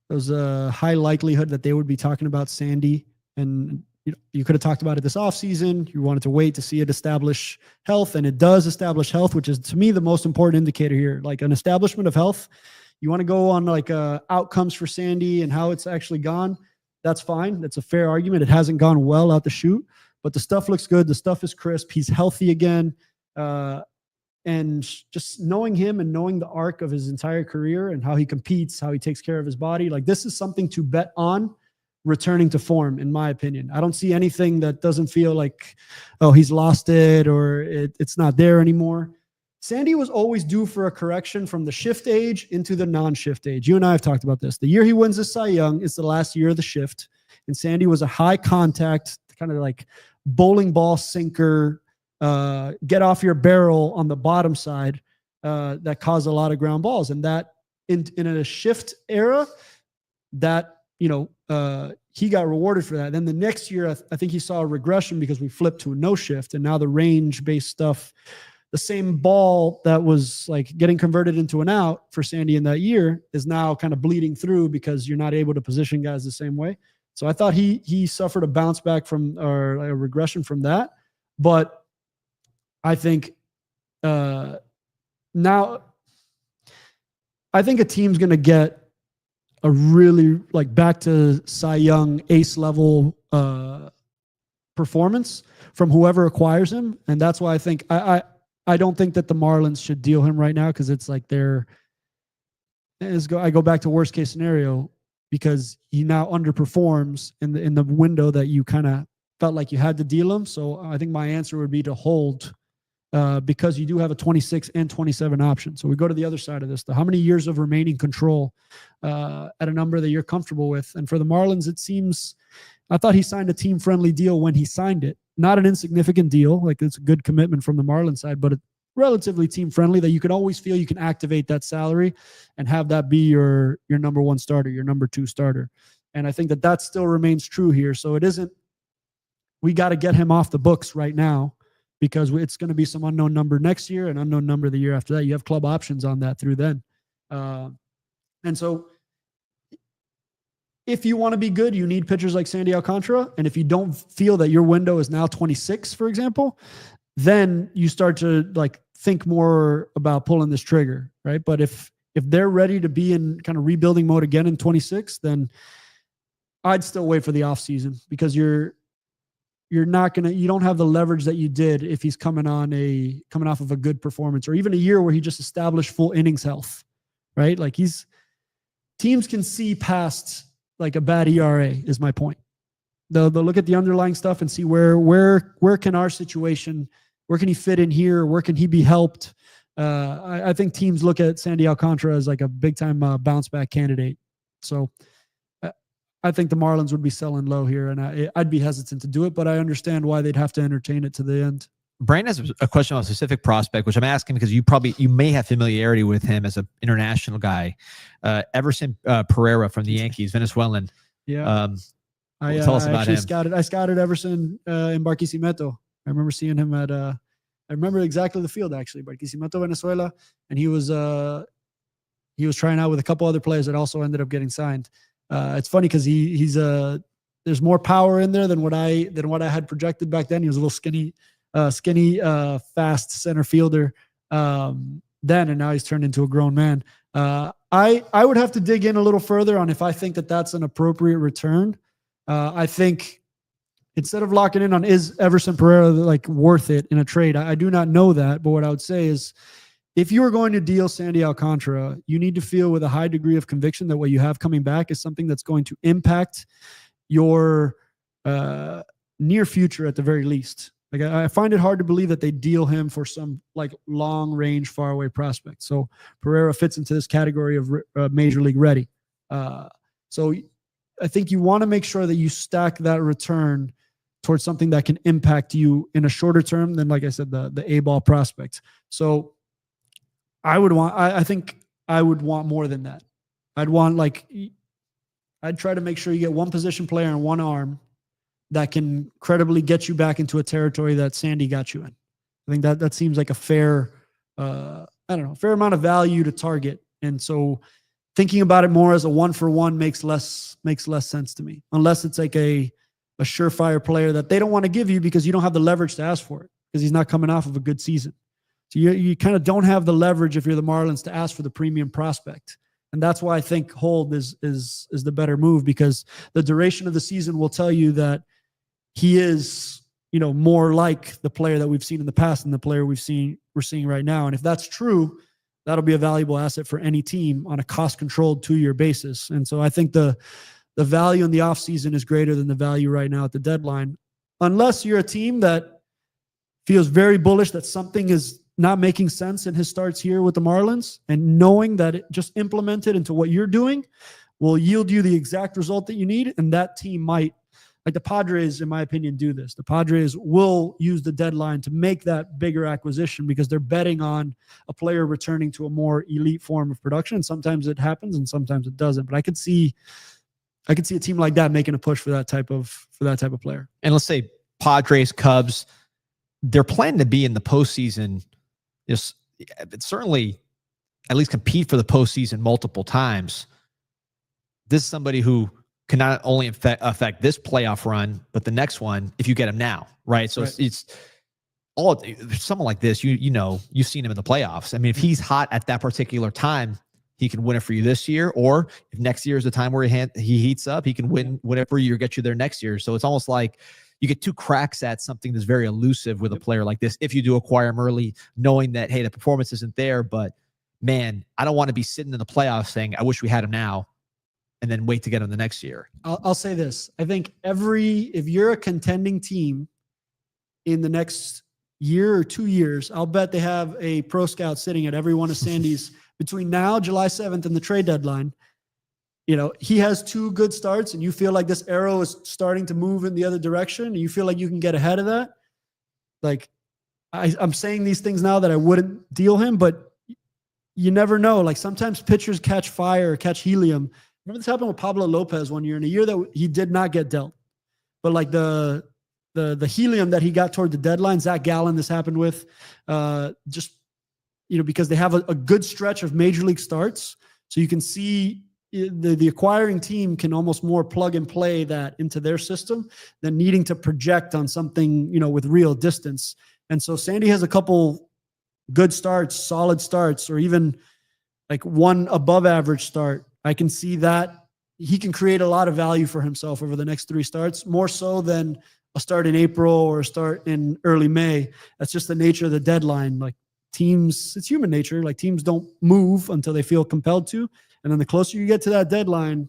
there was a high likelihood that they would be talking about Sandy. And you could have talked about it this offseason. You wanted to wait to see it establish health, and it does establish health, which is to me the most important indicator here. Like an establishment of health, you want to go on like outcomes for Sandy and how it's actually gone. That's fine. That's a fair argument. It hasn't gone well out the chute, but the stuff looks good. The stuff is crisp. He's healthy again. And just knowing him and knowing the arc of his entire career and how he competes, how he takes care of his body, like this is something to bet on returning to form, in my opinion. I don't see anything that doesn't feel like, oh, he's lost it or it's not there anymore. Sandy was always due for a correction from the shift age into the non-shift age. You and I have talked about this. The year he wins the Cy Young is the last year of the shift. And Sandy was a high contact, kind of like bowling ball sinker, get off your barrel on the bottom side that caused a lot of ground balls. And that in a shift era, that, you know, he got rewarded for that. Then the next year, I think he saw a regression because we flipped to a no shift. And now the range-based stuff, the same ball that was like getting converted into an out for Sandy in that year is now kind of bleeding through because you're not able to position guys the same way. So I thought he suffered a bounce back from, or a regression from that. But I think now I think a team's going to get a really like back to Cy Young ace level performance from whoever acquires him. And that's why I think I don't think that the Marlins should deal him right now, because it's like I go back to worst case scenario, because he now underperforms in the window that you kind of felt like you had to deal him. So I think my answer would be to hold because you do have a 26 and 27 option. So we go to the other side of this. How many years of remaining control at a number that you're comfortable with? And for the Marlins, it seems, I thought he signed a team-friendly deal when he signed it. Not an insignificant deal. Like, it's a good commitment from the Marlins side, but relatively team-friendly that you can always feel you can activate that salary and have that be your number one starter, your number two starter. And I think that still remains true here. So it isn't, we got to get him off the books right now, because it's going to be some unknown number next year and unknown number the year after that. You have club options on that through then. And so if you want to be good, you need pitchers like Sandy Alcantara. And if you don't feel that your window is now 26, for example, then you start to like think more about pulling this trigger, right? But if they're ready to be in kind of rebuilding mode again in 26, then I'd still wait for the offseason, because you don't have the leverage that you did if he's coming off of a good performance, or even a year where he just established full innings health, right? Like teams can see past like a bad ERA is my point. They'll look at the underlying stuff and see where can our situation, where can he fit in here? Where can he be helped? I think teams look at Sandy Alcantara as like a big time bounce back candidate. So I think the Marlins would be selling low here, and I'd be hesitant to do it, but I understand why they'd have to entertain it to the end. Brandon has a question on a specific prospect, which I'm asking because you may have familiarity with him as an international guy. Everson Pereira from the Yankees, Venezuelan. Yeah. Tell us about him. I scouted Everson in Barquisimeto. I remember seeing him I remember exactly the field, actually, Barquisimeto, Venezuela. And he was trying out with a couple other players that also ended up getting signed. It's funny because he's there's more power in there than what I had projected back then. He was a little skinny, fast center fielder then, and now he's turned into a grown man. I would have to dig in a little further on if I think that that's an appropriate return. I think instead of locking in on is Everson Pereira like worth it in a trade, I do not know that. But what I would say is, if you are going to deal Sandy Alcantara, you need to feel with a high degree of conviction that what you have coming back is something that's going to impact your near future at the very least. Like, I find it hard to believe that they deal him for some like long range, far away prospect. So Pereira fits into this category of major league ready. So I think you want to make sure that you stack that return towards something that can impact you in a shorter term than, like I said, the A-ball prospect. So I think I would want more than that. I'd try to make sure you get one position player and one arm that can credibly get you back into a territory that Sandy got you in. I think that seems like a fair amount of value to target. And so thinking about it more as a 1-for-1 makes less sense to me, unless it's like a surefire player that they don't want to give you because you don't have the leverage to ask for it, because he's not coming off of a good season. So you kind of don't have the leverage if you're the Marlins to ask for the premium prospect. And that's why I think hold is the better move, because the duration of the season will tell you that he is more like the player that we've seen in the past than the player we're seeing right now. And if that's true, that'll be a valuable asset for any team on a cost-controlled 2-year basis. And so I think the value in the offseason is greater than the value right now at the deadline, unless you're a team that feels very bullish that something is not making sense in his starts here with the Marlins, and knowing that it just implemented into what you're doing will yield you the exact result that you need. And that team might, like the Padres, in my opinion, do this. The Padres will use the deadline to make that bigger acquisition because they're betting on a player returning to a more elite form of production. And sometimes it happens and sometimes it doesn't. But I could see a team like that making a push for that type of player. And let's say Padres, Cubs, they're planning to be in the postseason. It's certainly at least compete for the postseason multiple times. This is somebody who can not only affect this playoff run, but the next one if you get him now, right? So it's all someone like this. You've seen him in the playoffs. I mean, if he's hot at that particular time, he can win it for you this year. Or if next year is the time where he heats up, he can win whatever year, get you there next year. So it's almost like you get 2 cracks at something that's very elusive with a player like this. If you do acquire him early, knowing that, hey, the performance isn't there, but man, I don't want to be sitting in the playoffs saying, I wish we had him now, and then wait to get him the next year. I'll say this. I think if you're a contending team in the next year or 2 years, I'll bet they have a pro scout sitting at every one of Sandy's between now, July 7th, and the trade deadline. He has 2 good starts and you feel like this arrow is starting to move in the other direction and you feel like you can get ahead of that. Like I'm saying these things now that I wouldn't deal him, but you never know. Like sometimes pitchers catch fire or catch helium. Remember this happened with Pablo Lopez one year, in a year that he did not get dealt. But like the helium that he got toward the deadline, Zach Gallen, this happened with, because they have a good stretch of major league starts. So you can see the acquiring team can almost more plug and play that into their system than needing to project on something, with real distance. And so Sandy has a couple good starts, solid starts, or even like one above average start. I can see that he can create a lot of value for himself over the next 3 starts, more so than a start in April or a start in early May. That's just the nature of the deadline. Like teams, it's human nature. Like teams don't move until they feel compelled to. And then the closer you get to that deadline,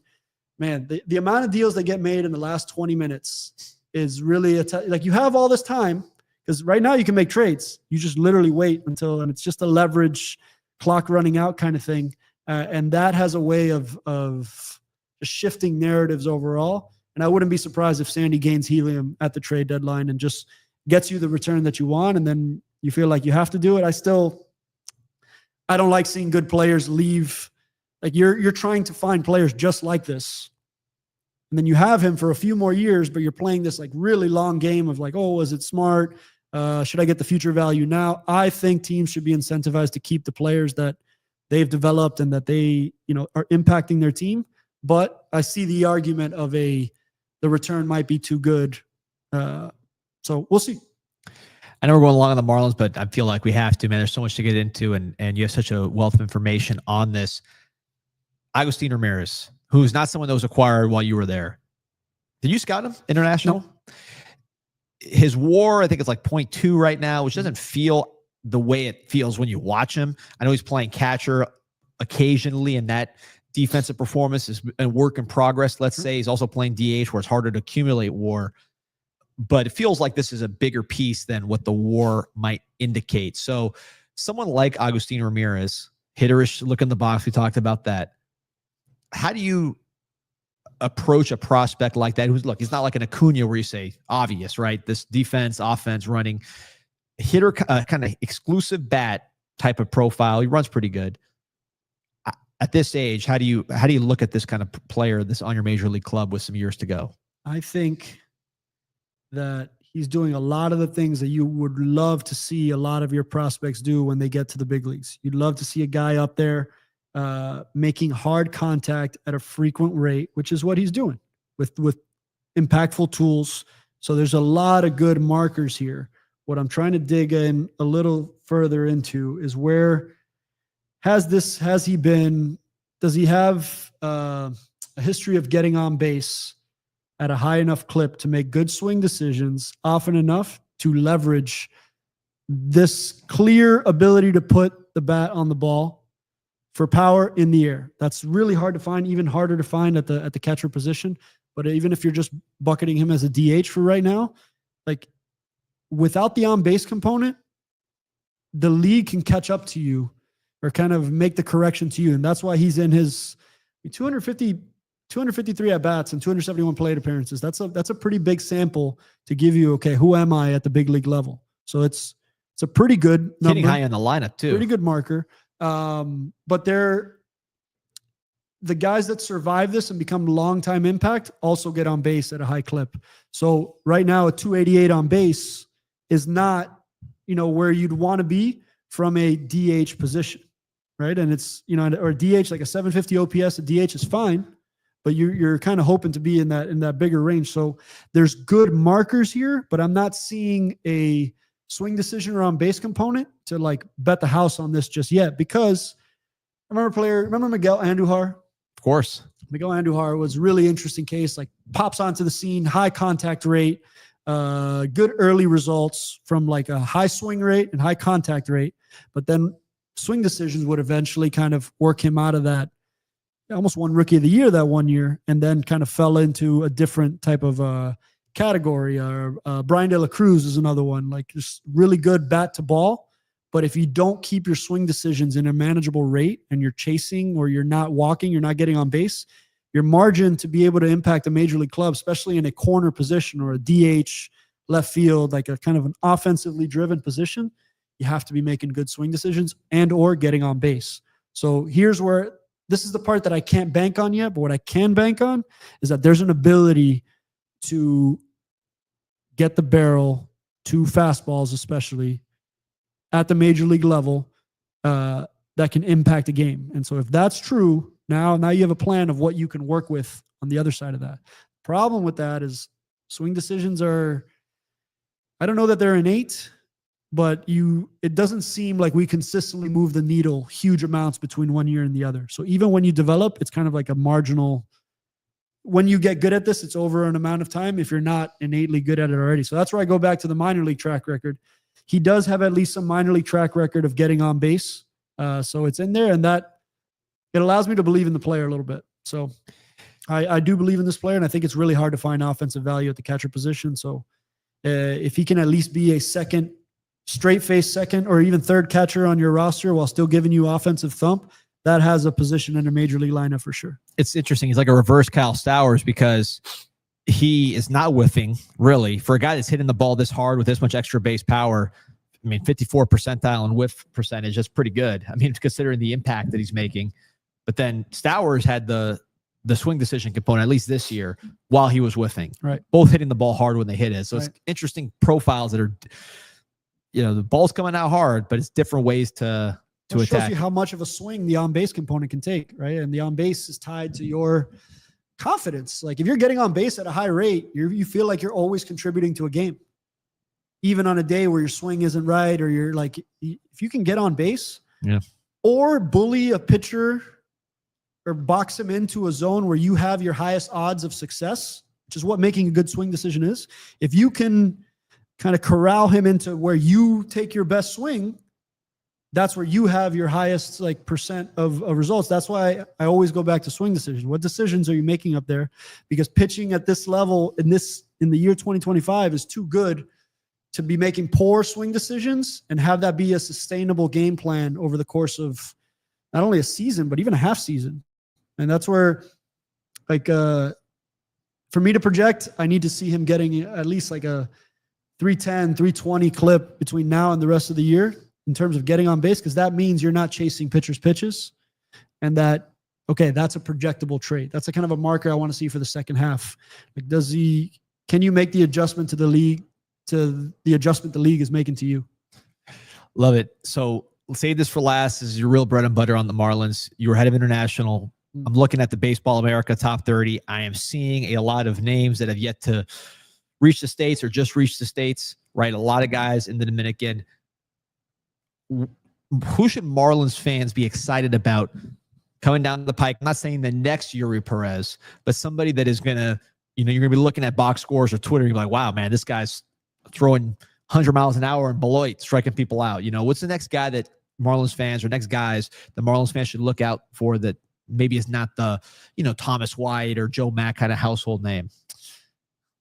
man, the amount of deals that get made in the last 20 minutes is really like you have all this time, because right now you can make trades. You just literally wait and it's just a leverage clock running out kind of thing. And that has a way of just shifting narratives overall. And I wouldn't be surprised if Sandy gains helium at the trade deadline and just gets you the return that you want. And then you feel like you have to do it. I don't like seeing good players leave. Like you're trying to find players just like this. And then you have him for a few more years, but you're playing this like really long game of like, oh, is it smart? Should I get the future value now? I think teams should be incentivized to keep the players that they've developed and that they, are impacting their team. But I see the argument of the return might be too good. So we'll see. I know we're going along on the Marlins, but I feel like we have to, man. There's so much to get into, and you have such a wealth of information on this. Agustin Ramirez, who's not someone that was acquired while you were there. Did you scout him international? No. His WAR, I think it's like 0.2 right now, which doesn't feel the way it feels when you watch him. I know he's playing catcher occasionally, and that defensive performance is a work in progress. Let's say he's also playing DH, where it's harder to accumulate WAR. But it feels like this is a bigger piece than what the WAR might indicate. So someone like Agustin Ramirez, hitterish look in the box, we talked about that. How do you approach a prospect like that? He's not like an Acuna where you say, obvious, right? This defense, offense, running, hitter, kind of exclusive bat type of profile. He runs pretty good. At this age, how do you look at this kind of player, this on your major league club with some years to go? I think that he's doing a lot of the things that you would love to see a lot of your prospects do when they get to the big leagues. You'd love to see a guy up there making hard contact at a frequent rate, which is what he's doing with impactful tools. So there's a lot of good markers here. What I'm trying to dig in a little further into is where does he have a history of getting on base at a high enough clip to make good swing decisions often enough to leverage this clear ability to put the bat on the ball for power in the air. That's really hard to find, even harder to find at the catcher position. But even if you're just bucketing him as a DH for right now, like without the on-base component, the league can catch up to you or kind of make the correction to you. And that's why he's in his 253 at-bats and 271 plate appearances. That's a pretty big sample to give you, okay, who am I at the big league level? So it's a pretty good number. Hitting high in the lineup too. Pretty good marker. But the guys that survive this and become long-time impact also get on base at a high clip. So right now, a 288 on base is not, where you'd want to be from a DH position, right? And it's, or DH, like a 750 OPS, a DH is fine, but you're kind of hoping to be in that bigger range. So there's good markers here, but I'm not seeing a swing decision or on base component to like bet the house on this just yet, because remember Miguel Andujar? Of course. Miguel Andujar was a really interesting case, like pops onto the scene, high contact rate, good early results from like a high swing rate and high contact rate, but then swing decisions would eventually kind of work him out of that. Almost won Rookie of the Year that one year, and then kind of fell into a different type of category. Brian De La Cruz is another one, like just really good bat to ball. But if you don't keep your swing decisions in a manageable rate and you're chasing or you're not walking, you're not getting on base, your margin to be able to impact a major league club, especially in a corner position or a DH left field, like a kind of an offensively driven position, you have to be making good swing decisions and or getting on base. So here's where this is the part that I can't bank on yet, but what I can bank on is that there's an ability to get the barrel to fastballs, especially at the major league level, that can impact a game. And so if that's true, now you have a plan of what you can work with on the other side of that. Problem with that is swing decisions are, I don't know that they're innate, but it doesn't seem like we consistently move the needle huge amounts between one year and the other. So even when you develop, it's kind of like a marginal, when you get good at this, it's over an amount of time if you're not innately good at it already. So that's where I go back to the minor league track record. He does have at least some minor league track record of getting on base. So it's in there, and that it allows me to believe in the player a little bit. So I do believe in this player, and I think it's really hard to find offensive value at the catcher position. So if he can at least be a straight face second or even third catcher on your roster while still giving you offensive thump, that has a position in a major league lineup for sure. It's interesting. He's like a reverse Kyle Stowers because he is not whiffing, really. For a guy that's hitting the ball this hard with this much extra base power, I mean, 54 percentile in whiff percentage is pretty good. I mean, considering the impact that he's making. But then Stowers had the swing decision component, at least this year, while he was whiffing. Right. Both hitting the ball hard when they hit it. So it's interesting profiles that are, the ball's coming out hard, but it's different ways to attack. It shows you how much of a swing the on-base component can take, right? And the on-base is tied to your confidence. Like if you're getting on base at a high rate, you feel like you're always contributing to a game, even on a day where your swing isn't right, or you're like, if you can get on base, or bully a pitcher or box him into a zone where you have your highest odds of success, which is what making a good swing decision is. If you can kind of corral him into where you take your best swing, that's where you have your highest percent of results. That's why I always go back to swing decisions. What decisions are you making up there? Because pitching at this level in the year 2025 is too good to be making poor swing decisions and have that be a sustainable game plan over the course of not only a season, but even a half season. And that's where for me to project, I need to see him getting at least like a 310, 320 clip between now and the rest of the year in terms of getting on base, because that means you're not chasing pitchers' pitches, and that's a projectable trait. That's a kind of a marker I want to see for the second half. Like, can you make the adjustment to the adjustment the league is making to you? Love it. So let's save this for last. This is your real bread and butter on the Marlins. You were head of international. I'm looking at the Baseball America top 30. I am seeing a lot of names that have yet to reach the States or just reached the States, right? A lot of guys in the Dominican. Who should Marlins fans be excited about coming down the pike? I'm not saying the next Yuri Perez, but somebody that is going to, you're going to be looking at box scores or Twitter. And you're like, wow, man, this guy's throwing 100 miles an hour in Beloit, striking people out. What's the next guy that Marlins fans or next guys the Marlins fans should look out for that maybe is not the, Thomas White or Joe Mack kind of household name?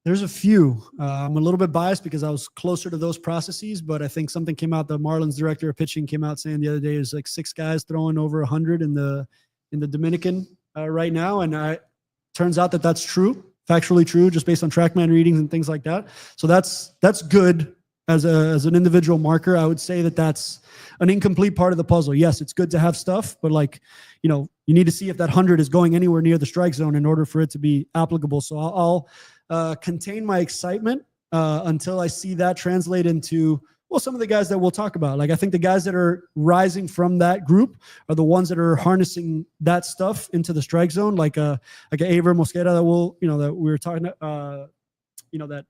There's a few. I'm a little bit biased because I was closer to those processes, but I think something came out. The Marlins director of pitching came out saying the other day there's like 6 guys throwing over 100 in the Dominican right now, and turns out that that's true, factually true, just based on TrackMan readings and things like that. So that's good as an individual marker. I would say that that's an incomplete part of the puzzle. Yes, it's good to have stuff, but you need to see if that 100 is going anywhere near the strike zone in order for it to be applicable. So I'll contain my excitement until I see that translate into, some of the guys that we'll talk about. Like, I think the guys that are rising from that group are the ones that are harnessing that stuff into the strike zone, like a Aver Mosquera that we were talking, that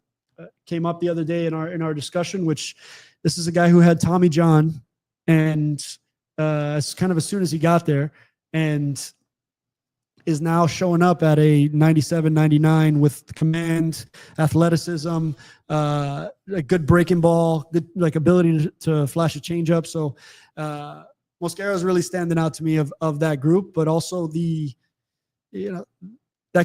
came up the other day in our discussion, which this is a guy who had Tommy John, and as soon as he got there, and is now showing up at a 97, 99 with command, athleticism, a good breaking ball, good ability to flash a changeup. So Mosquera is really standing out to me of that group, but also that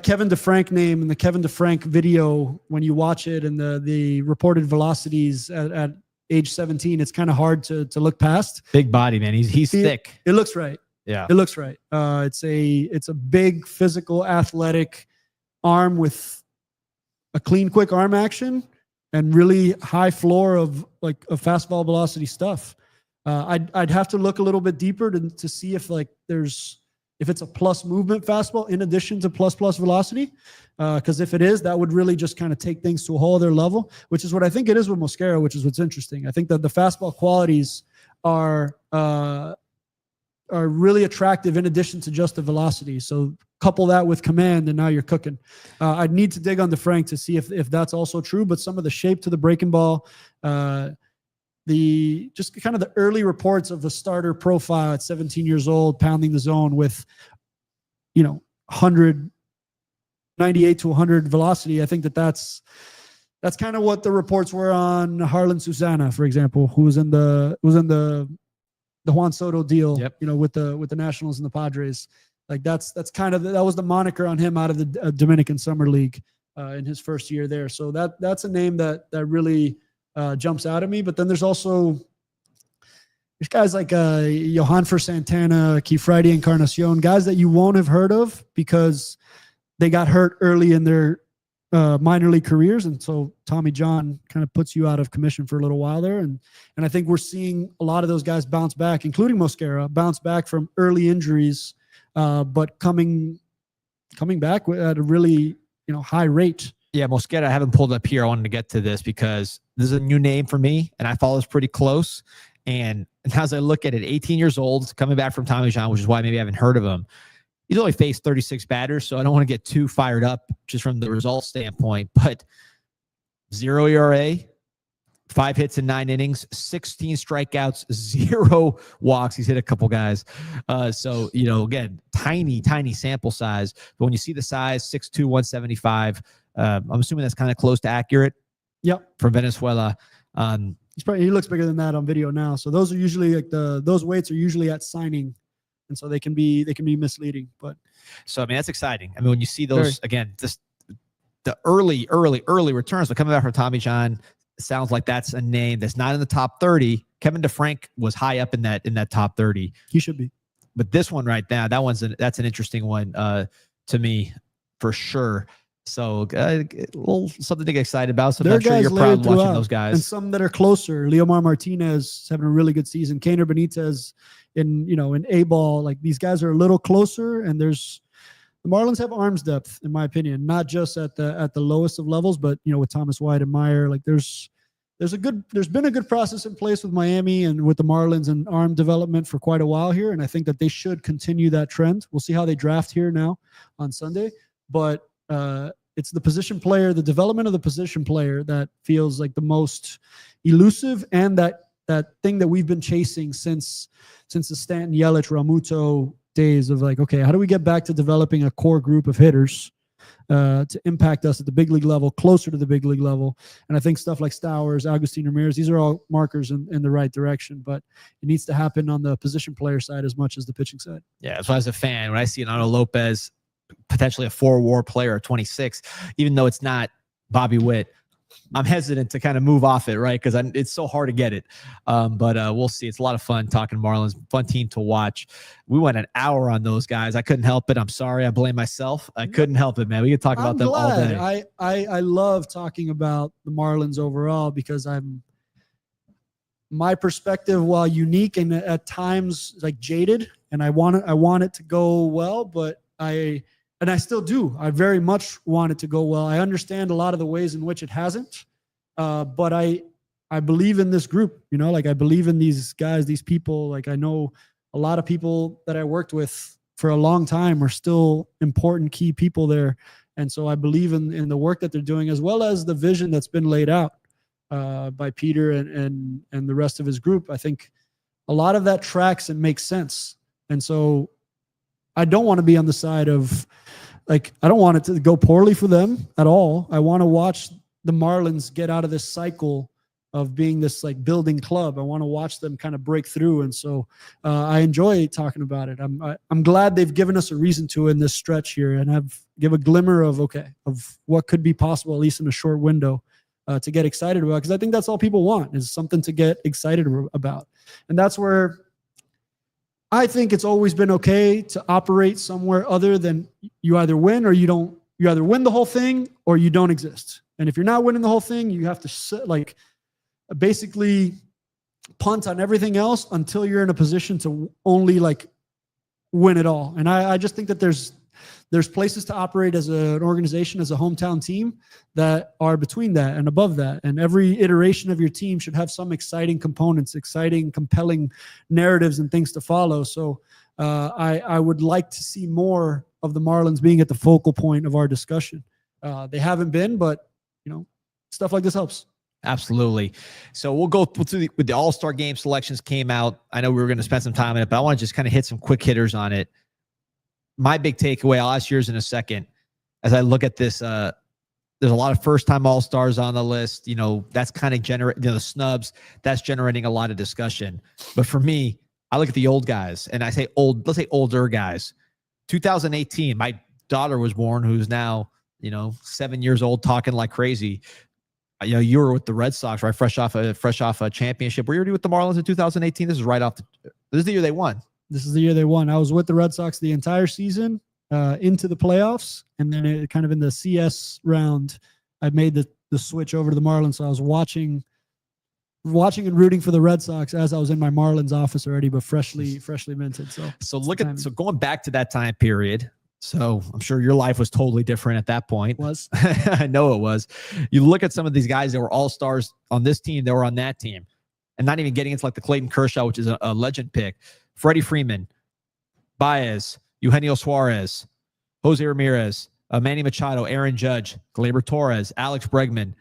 Kevin DeFrank name and the Kevin DeFrank video, when you watch it and the reported velocities at age 17, it's kind of hard to look past. Big body, man. He's thick. It looks right. Yeah, it looks right. It's a big, physical, athletic arm with a clean, quick arm action and really high floor of fastball velocity stuff. I'd have to look a little bit deeper to see if it's a plus movement fastball in addition to plus velocity. Because if it is, that would really just kind of take things to a whole other level, which is what I think it is with Mosquera, which is what's interesting. I think that the fastball qualities are really attractive in addition to just the velocity. So couple that with command, and now you're cooking. I'd need to dig on DeFrank to see if that's also true, but some of the shape to the breaking ball, just kind of the early reports of the starter profile at 17 years old, pounding the zone with, 198 to 100 velocity. I think that's kind of what the reports were on Harlan Susana, for example, who was in the Juan Soto deal, yep. With the Nationals and the Padres. Like that's kind of, that was the moniker on him out of the Dominican Summer League in his first year there. So that's a name that really jumps out at me. But then there's guys like Johanfer Santana, Keyfriday Encarnacion, guys that you won't have heard of because they got hurt early in their minor league careers. And so Tommy John kind of puts you out of commission for a little while there. And I think we're seeing a lot of those guys bounce back, including Mosquera, bounce back from early injuries, but coming back at a really, high rate. Yeah, Mosquera, I haven't pulled up here. I wanted to get to this because this is a new name for me, and I follow this pretty close. And as I look at it, 18 years old, coming back from Tommy John, which is why maybe I haven't heard of him. He's only faced 36 batters, so I don't want to get too fired up just from the results standpoint. But 0 ERA, 5 hits in 9 innings, 16 strikeouts, 0 walks. He's hit a couple guys. So, again, tiny sample size. But when you see the size, 6'2", 175, I'm assuming that's kind of close to accurate. Yep. From Venezuela. He looks bigger than that on video now. So those are usually those weights are usually at signing. And so they can be misleading, but so that's exciting. When you see those again, the early returns, but coming back from Tommy John, sounds like that's a name that's not in the top 30. Kevin DeFrank was high up in that top 30. He should be, but this one right now, that's an interesting one to me for sure. So a little something to get excited about. So I'm not sure you're proud watching those guys. And some that are closer. Leomar Martinez is having a really good season. Kaner Benitez in A-ball. Like these guys are a little closer, and the Marlins have arms depth, in my opinion, not just at the lowest of levels, but with Thomas White and Meyer. Like there's been a good process in place with Miami and with the Marlins and arm development for quite a while here, and I think that they should continue that trend. We'll see how they draft here now on Sunday, but it's the position player, the development of the position player that feels like the most elusive, and that thing that we've been chasing since the Stanton, Yelich, Realmuto days of like, okay, how do we get back to developing a core group of hitters to impact us at the big league level, closer to the big league level. And I think stuff like Stowers, Agustin Ramirez, these are all markers in the right direction, but it needs to happen on the position player side as much as the pitching side. Yeah, so as a fan, when I see Anano Lopez, potentially a 4-WAR player at 26, even though it's not Bobby Witt, I'm hesitant to kind of move off it, right? Because it's so hard to get it. But we'll see. It's a lot of fun talking Marlins. Fun team to watch. We went an hour on those guys. I couldn't help it. I'm sorry. I blame myself. I couldn't help it, man. We could talk about them all day. I love talking about the Marlins overall because my perspective, while unique and at times like jaded, and I want it to go well, but and I still do. I very much want it to go well. I understand a lot of the ways in which it hasn't, but I believe in this group. Like I believe in these guys, these people. Like I know a lot of people that I worked with for a long time are still important, key people there, and so I believe in the work that they're doing as well as the vision that's been laid out by Peter and the rest of his group. I think a lot of that tracks and makes sense, and so I don't want to be on the side of I don't want it to go poorly for them at all. I want to watch the Marlins get out of this cycle of being this building club. I want to watch them kind of break through. And so I enjoy talking about it. I'm glad they've given us a reason to in this stretch here and give a glimmer of what could be possible, at least in a short window, to get excited about. Because I think that's all people want is something to get excited about. And that's where I think it's always been okay to operate somewhere other than you either win or you don't. You either win the whole thing or you don't exist. And if you're not winning the whole thing, you have to basically punt on everything else until you're in a position to only win it all. And I just think that there's places to operate as an organization, as a hometown team that are between that and above that. And every iteration of your team should have some exciting components, exciting, compelling narratives and things to follow. So I would like to see more of the Marlins being at the focal point of our discussion. They haven't been, but stuff like this helps. Absolutely. So we'll go through with the All-Star game selections came out. I know we were going to spend some time on it, but I want to just kind of hit some quick hitters on it. My big takeaway, I'll ask yours in a second. As I look at this, there's a lot of first-time All-Stars on the list. That's kind of generating the snubs. That's generating a lot of discussion. But for me, I look at the old guys, and I say old. Let's say older guys. 2018, my daughter was born, who's now 7 years old, talking like crazy. You were with the Red Sox, right? Fresh off a championship. Were you already with the Marlins in 2018? This is this is the year they won. This is the year they won. I was with the Red Sox the entire season into the playoffs. And then kind of in the CS round, I made the switch over to the Marlins. So I was watching and rooting for the Red Sox as I was in my Marlins office already, but freshly minted. So going back to that time period. So I'm sure your life was totally different at that point. It was. I know it was. You look at some of these guys that were all-stars on this team, they were on that team. And not even getting into the Clayton Kershaw, which is a legend pick. Freddie Freeman, Baez, Eugenio Suarez, Jose Ramirez, Manny Machado, Aaron Judge, Gleyber Torres, Alex Bregman,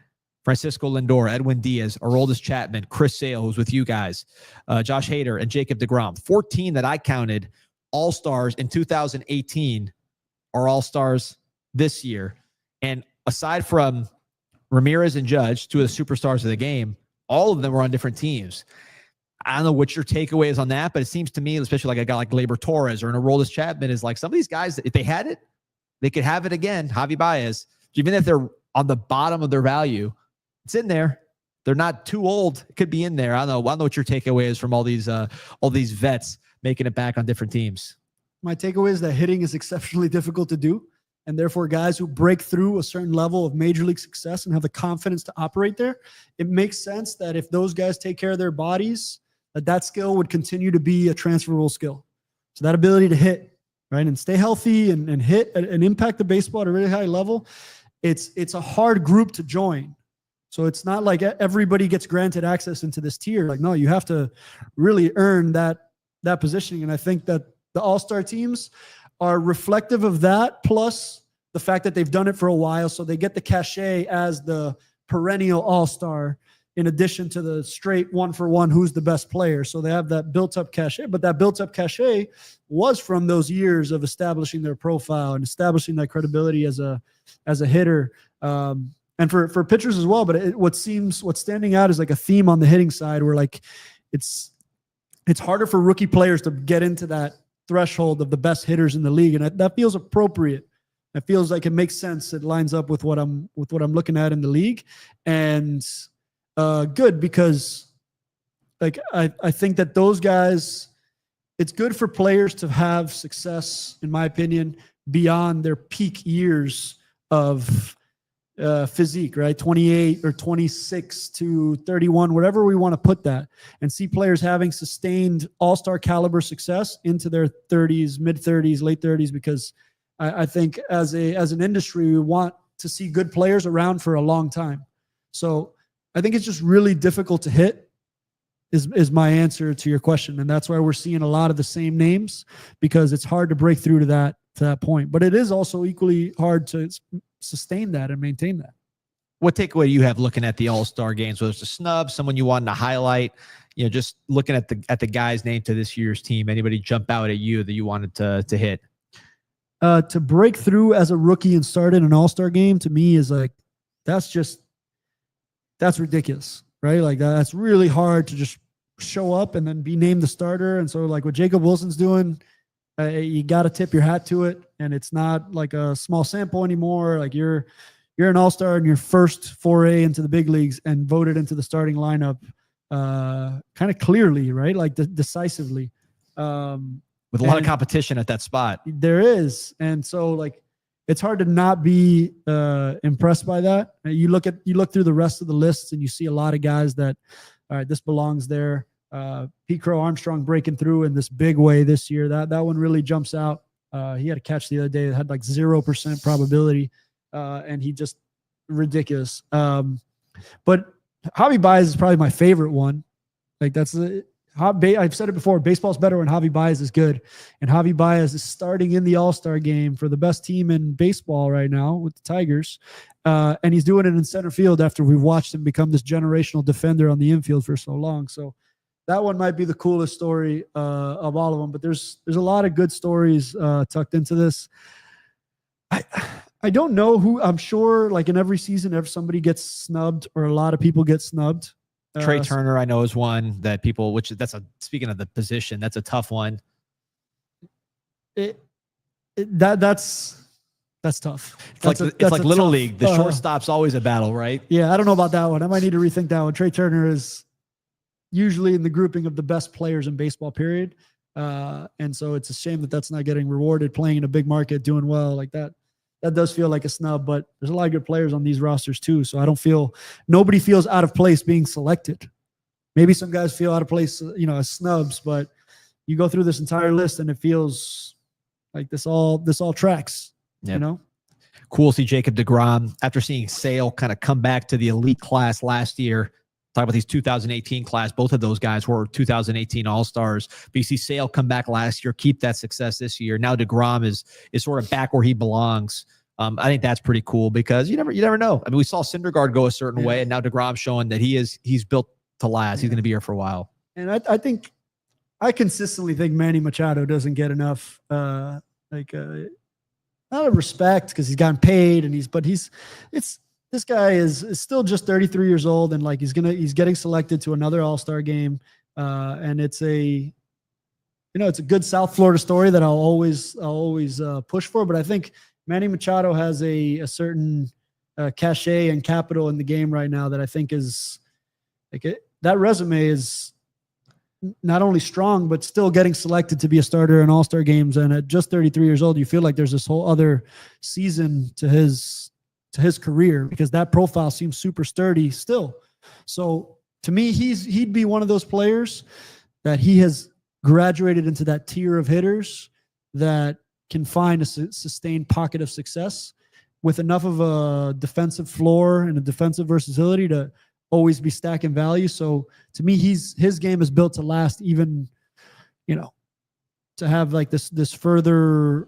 Francisco Lindor, Edwin Diaz, Aroldis Chapman, Chris Sale, who's with you guys, Josh Hader, and Jacob deGrom. 14 that I counted all-stars in 2018 are all-stars this year. And aside from Ramirez and Judge, two of the superstars of the game, all of them were on different teams. I don't know what your takeaway is on that, but it seems to me, especially a guy like Gleyber Torres or an Aroldis Chapman, is some of these guys, if they had it, they could have it again. Javi Baez, even if they're on the bottom of their value, it's in there. They're not too old. It could be in there. I don't know what your takeaway is from all these vets making it back on different teams. My takeaway is that hitting is exceptionally difficult to do. And therefore, guys who break through a certain level of major league success and have the confidence to operate there, it makes sense that if those guys take care of their bodies, that skill would continue to be a transferable skill. So that ability to hit, right, and stay healthy and hit and impact the baseball at a really high level, it's a hard group to join. So it's not like everybody gets granted access into this tier. No, you have to really earn that positioning. And I think that the all-star teams are reflective of that, plus the fact that they've done it for a while, so they get the cachet as the perennial all-star in addition to the straight one-for-one who's the best player. So they have that built-up cachet, but that built-up cachet was from those years of establishing their profile and establishing that credibility as a as a hitter. And for pitchers as well. But what's standing out is like a theme on the hitting side where like it's harder for rookie players to get into that threshold of the best hitters in the league. And that feels appropriate. It feels like it makes sense. It lines up with what I'm looking at in the league, and good, because like I think that those guys, it's good for players to have success, in my opinion, beyond their peak years of physique, right? 28 or 26 to 31, whatever we want to put that, and see players having sustained all-star caliber success into their 30s, mid-30s, late 30s, because I think as an industry, we want to see good players around for a long time. So I think it's just really difficult to hit is my answer to your question. And that's why we're seeing a lot of the same names, because it's hard to break through to that point. But it is also equally hard to sustain that and maintain that. What takeaway do you have looking at the All-Star games? Whether it's a snub, someone you wanted to highlight, just looking at the guys named to this year's team, anybody jump out at you that you wanted to hit? To break through as a rookie and start in an All-Star game, to me, is like, that's ridiculous, right? Like that's really hard to just show up and then be named the starter. And so like what Jacob Wilson's doing, you got to tip your hat to it. And it's not like a small sample anymore. Like you're an All-Star in your first foray into the big leagues and voted into the starting lineup kind of clearly, right? Like decisively. With a lot of competition at that spot. There is. And so like, it's hard to not be impressed by that. You look through the rest of the lists and you see a lot of guys that, all right, this belongs there. Pete Crow Armstrong breaking through in this big way this year. That one really jumps out. He had a catch the other day that had like 0% probability. And he just ridiculous. But Javi Baez is probably my favorite one. Like I've said it before, baseball's better when Javi Baez is good. And Javi Baez is starting in the All-Star game for the best team in baseball right now with the Tigers. And he's doing it in center field after we've watched him become this generational defender on the infield for so long. So that one might be the coolest story of all of them. But there's a lot of good stories tucked into this. I don't know who. I'm sure like in every season, if somebody gets snubbed or a lot of people get snubbed. Trey Turner, I know, is one that people, speaking of the position, that's a tough one. That's tough. It's like Little League. The shortstop's always a battle, right? Yeah, I don't know about that one. I might need to rethink that one. Trey Turner is usually in the grouping of the best players in baseball, period. And so it's a shame that that's not getting rewarded, playing in a big market, doing well like that. That does feel like a snub, but there's a lot of good players on these rosters too. So nobody feels out of place being selected. Maybe some guys feel out of place, as snubs, but you go through this entire list and it feels like this all tracks, Cool to see Jacob deGrom, after seeing Sale kind of come back to the elite class last year. Talk about these 2018 class. Both of those guys were 2018 All-Stars. But you see Sale come back last year, keep that success this year. Now deGrom is sort of back where he belongs. I think that's pretty cool because you never know. I mean, we saw Syndergaard go a certain way, and now deGrom showing that he's built to last. He's going to be here for a while. And I consistently think Manny Machado doesn't get enough not of respect because he's gotten paid this guy is still just 33 years old, and like he's getting selected to another All-Star game. And it's a good South Florida story that I'll always push for. But I think Manny Machado has a certain cachet and capital in the game right now that I think is that resume is not only strong, but still getting selected to be a starter in All-Star games. And at just 33 years old, you feel like there's this whole other season to his career because that profile seems super sturdy still. So to me, he'd be one of those players that he has graduated into that tier of hitters that can find a sustained pocket of success with enough of a defensive floor and a defensive versatility to always be stacking value. So to me, his game is built to last, even, to have like this further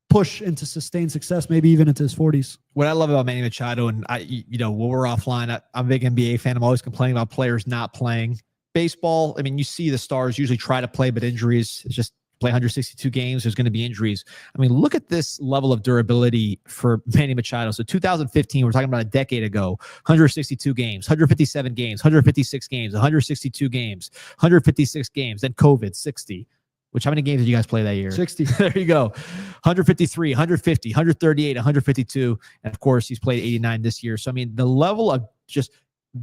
push into sustained success, maybe even into his 40s. What I love about Manny Machado, and when we're offline, I'm a big NBA fan. I'm always complaining about players not playing baseball. I mean, you see the stars usually try to play, but injuries, it's just play 162 games. There's going to be injuries. I mean, look at this level of durability for Manny Machado. So 2015, we're talking about a decade ago, 162 games, 157 games, 156 games, 162 games, 156 games, then COVID, 60. Which, how many games did you guys play that year? 60. There you go. 153, 150, 138, 152. And of course, he's played 89 this year. So, I mean, the level of just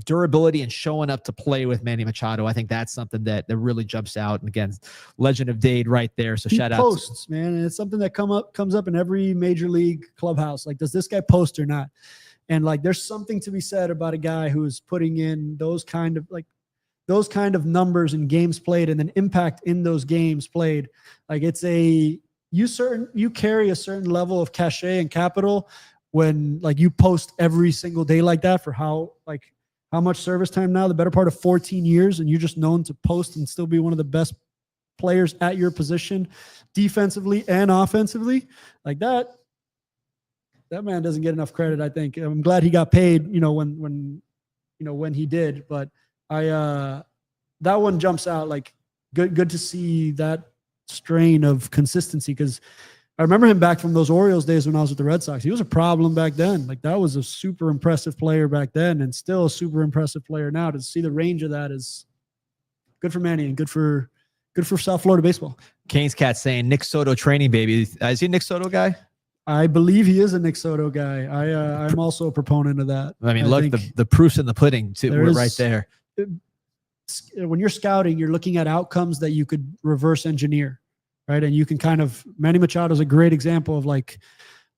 durability and showing up to play with Manny Machado, I think that's something that really jumps out. And again, legend of Dade right there. So shout out. Posts, man. And it's something that comes up in every major league clubhouse. Like, does this guy post or not? And like, there's something to be said about a guy who is putting in those kind of numbers in games played and then impact in those games played. Like, it's you carry a certain level of cachet and capital when like you post every single day like that for how much service time now, the better part of 14 years. And you're just known to post and still be one of the best players at your position defensively and offensively. Like that man doesn't get enough credit. I think I'm glad he got paid, when he did, but that one jumps out. Like good to see that strain of consistency. Cause I remember him back from those Orioles days when I was with the Red Sox. He was a problem back then. Like that was a super impressive player back then and still a super impressive player now. To see the range of that is good for Manny and good for South Florida baseball. Kane's Cat saying Nick Soto training, baby. Is he a Nick Soto guy? I believe he is a Nick Soto guy. I'm also a proponent of that. I mean, look, the proof's in the pudding too. We're right there. When you're scouting, you're looking at outcomes that you could reverse engineer, right? And you can Manny Machado is a great example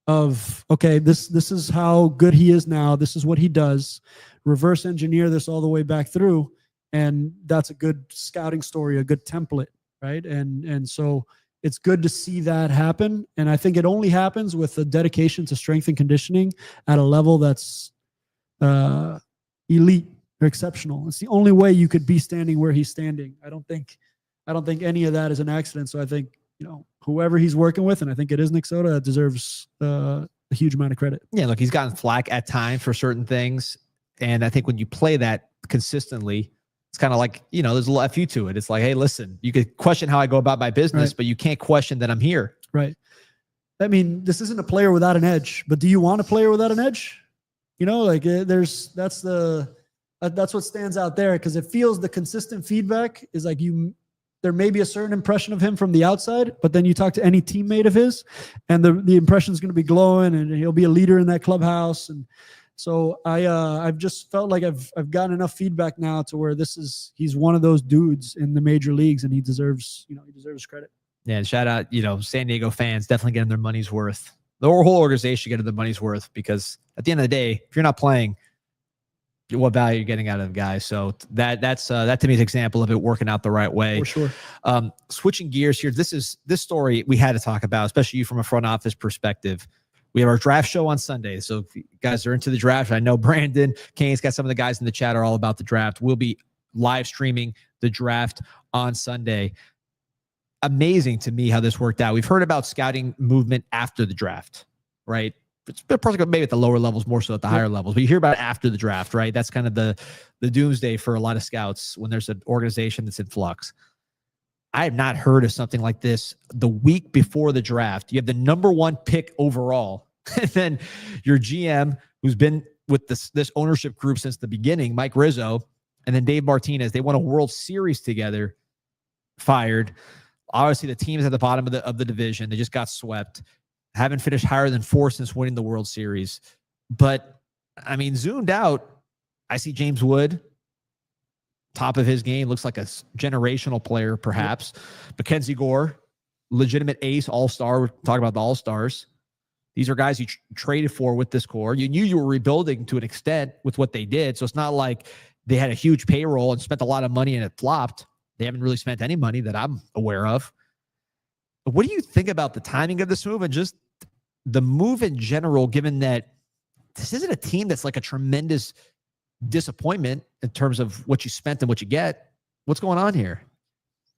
of okay, this is how good he is now. This is what he does. Reverse engineer this all the way back through, and that's a good scouting story, a good template, right? And so it's good to see that happen. And I think it only happens with a dedication to strength and conditioning at a level that's elite or exceptional. It's the only way you could be standing where he's standing. I don't think any of that is an accident. So I think, whoever he's working with, and I think it is Nick Soto, deserves a huge amount of credit. Yeah, look, he's gotten flack at times for certain things. And I think when you play that consistently, it's kind of like, there's a lot of you to it. It's like, hey, listen, you could question how I go about my business, right, but you can't question that I'm here. Right. I mean, this isn't a player without an edge, but do you want a player without an edge? That's what stands out there, because it feels the consistent feedback is like there may be a certain impression of him from the outside, but then you talk to any teammate of his and the impression is going to be glowing and he'll be a leader in that clubhouse. And so I've just felt like I've gotten enough feedback now to where he's one of those dudes in the major leagues, and he deserves credit. Yeah. And shout out, San Diego fans definitely getting their money's worth. The whole organization getting their money's worth, because at the end of the day, if you're not playing, what value you're getting out of the guy. So that to me is an example of it working out the right way. For sure. Switching gears here. This story we had to talk about, especially you from a front office perspective. We have our draft show on Sunday. So if you guys are into the draft, I know Brandon Kane's got some of the guys in the chat are all about the draft. We'll be live streaming the draft on Sunday. Amazing to me how this worked out. We've heard about scouting movement after the draft, right? It's maybe at the lower levels, more so at the higher levels, but you hear about it after the draft, right? That's kind of the doomsday for a lot of scouts when there's an organization that's in flux. I have not heard of something like this the week before the draft. You have the number one pick overall, and then your GM, who's been with this ownership group since the beginning, Mike Rizzo, and then Dave Martinez. They won a World Series together, fired. Obviously, the team's at the bottom of the division. They just got swept. Haven't finished higher than 4 since winning the World Series. But, I mean, zoomed out, I see James Wood, top of his game, looks like a generational player, perhaps. Mackenzie Gore, legitimate ace, all-star. We're talking about the all-stars. These are guys you traded for with this core. You knew you were rebuilding to an extent with what they did. So it's not like they had a huge payroll and spent a lot of money and it flopped. They haven't really spent any money that I'm aware of. But what do you think about the timing of this move and just the move in general, given that this isn't a team that's like a tremendous disappointment in terms of what you spent and what you get? What's going on here?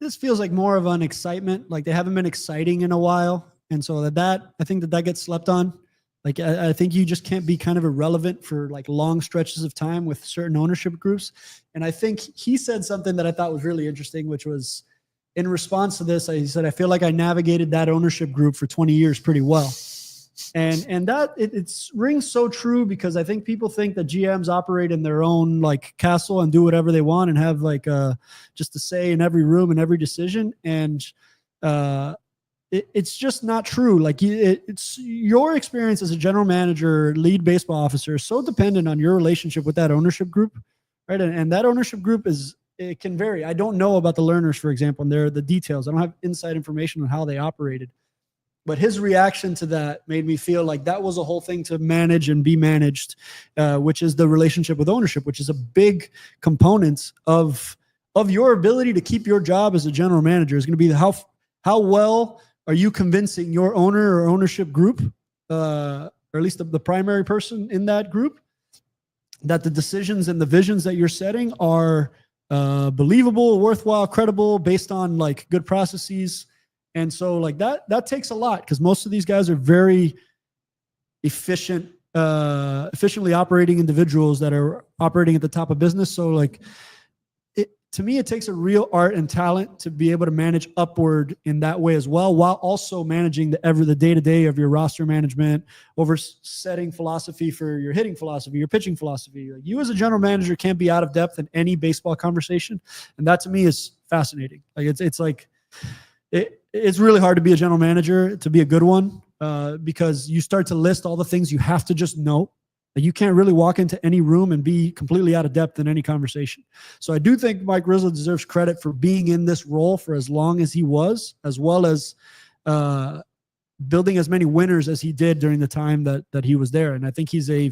This feels like more of an excitement. Like they haven't been exciting in a while. And so I think that gets slept on. Like, I think you just can't be kind of irrelevant for like long stretches of time with certain ownership groups. And I think he said something that I thought was really interesting, which was in response to this, he said, I feel like I navigated that ownership group for 20 years pretty well. And that it rings so true, because I think people think that GMs operate in their own like castle and do whatever they want and have like just a say in every room and every decision. And it's just not true. Like it's your experience as a general manager, lead baseball officer, is so dependent on your relationship with that ownership group, right? And that ownership group it can vary. I don't know about the learners, for example, and the details. I don't have inside information on how they operated. But his reaction to that made me feel like that was a whole thing to manage and be managed, which is the relationship with ownership, which is a big component of your ability to keep your job as a general manager. Is going to be how well are you convincing your owner or ownership group, or at least the primary person in that group, that the decisions and the visions that you're setting are believable, worthwhile, credible, based on like good processes. And so like that takes a lot, because most of these guys are very efficiently operating individuals that are operating at the top of business. So like to me, it takes a real art and talent to be able to manage upward in that way as well, while also managing the day-to-day of your roster management, over setting philosophy for your hitting philosophy, your pitching philosophy. Like, you as a general manager can't be out of depth in any baseball conversation. And that to me is fascinating. Like it's really hard to be a general manager, to be a good one, because you start to list all the things you have to just know. Like, you can't really walk into any room and be completely out of depth in any conversation. So I do think Mike Rizzo deserves credit for being in this role for as long as he was, as well as building as many winners as he did during the time that he was there. And I think he's a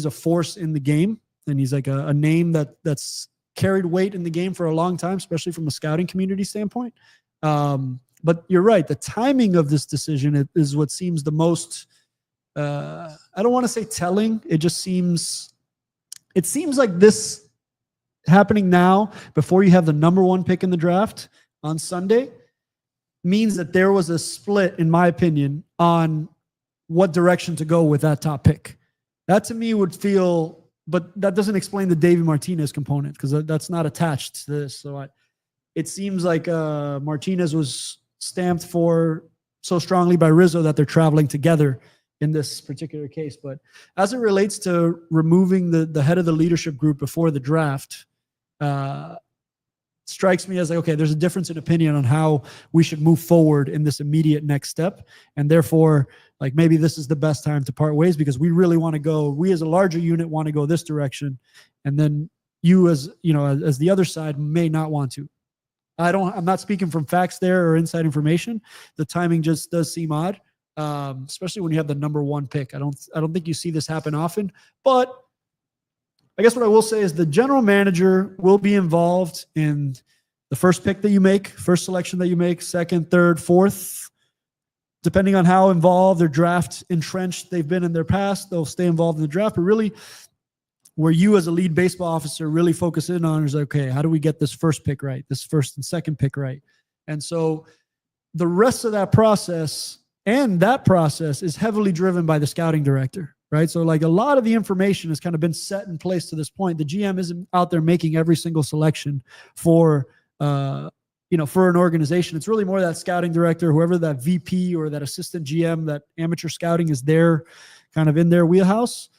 force in the game, and he's like a name that's carried weight in the game for a long time, especially from a scouting community standpoint. But you're right. The timing of this decision is what seems the most, I don't want to say telling. It seems like this happening now before you have the number 1 pick in the draft on Sunday means that there was a split, in my opinion, on what direction to go with that top pick. That to me would feel, but that doesn't explain the Davey Martinez component, because that's not attached to this. So it seems like Martinez was stamped for so strongly by Rizzo that they're traveling together in this particular case. But as it relates to removing the head of the leadership group before the draft, strikes me as like, okay, there's a difference in opinion on how we should move forward in this immediate next step. And therefore, like, maybe this is the best time to part ways, because we really want to go, we as a larger unit want to go this direction. And then you as the other side may not want to. I'm not speaking from facts there or inside information. The timing just does seem odd, especially when you have the number 1 pick. I don't think you see this happen often. But I guess what I will say is the general manager will be involved in the first pick that you make, first selection that you make, second, third, fourth, depending on how involved or draft entrenched they've been in their past. They'll stay involved in the draft. But really, where you as a lead baseball officer really focus in on is, okay, how do we get this first pick right, this first and second pick right? And so the rest of that process is heavily driven by the scouting director, right? So like a lot of the information has kind of been set in place to this point. The GM isn't out there making every single selection for an organization. It's really more that scouting director, whoever that VP or that assistant GM, that amateur scouting is there kind of in their wheelhouse.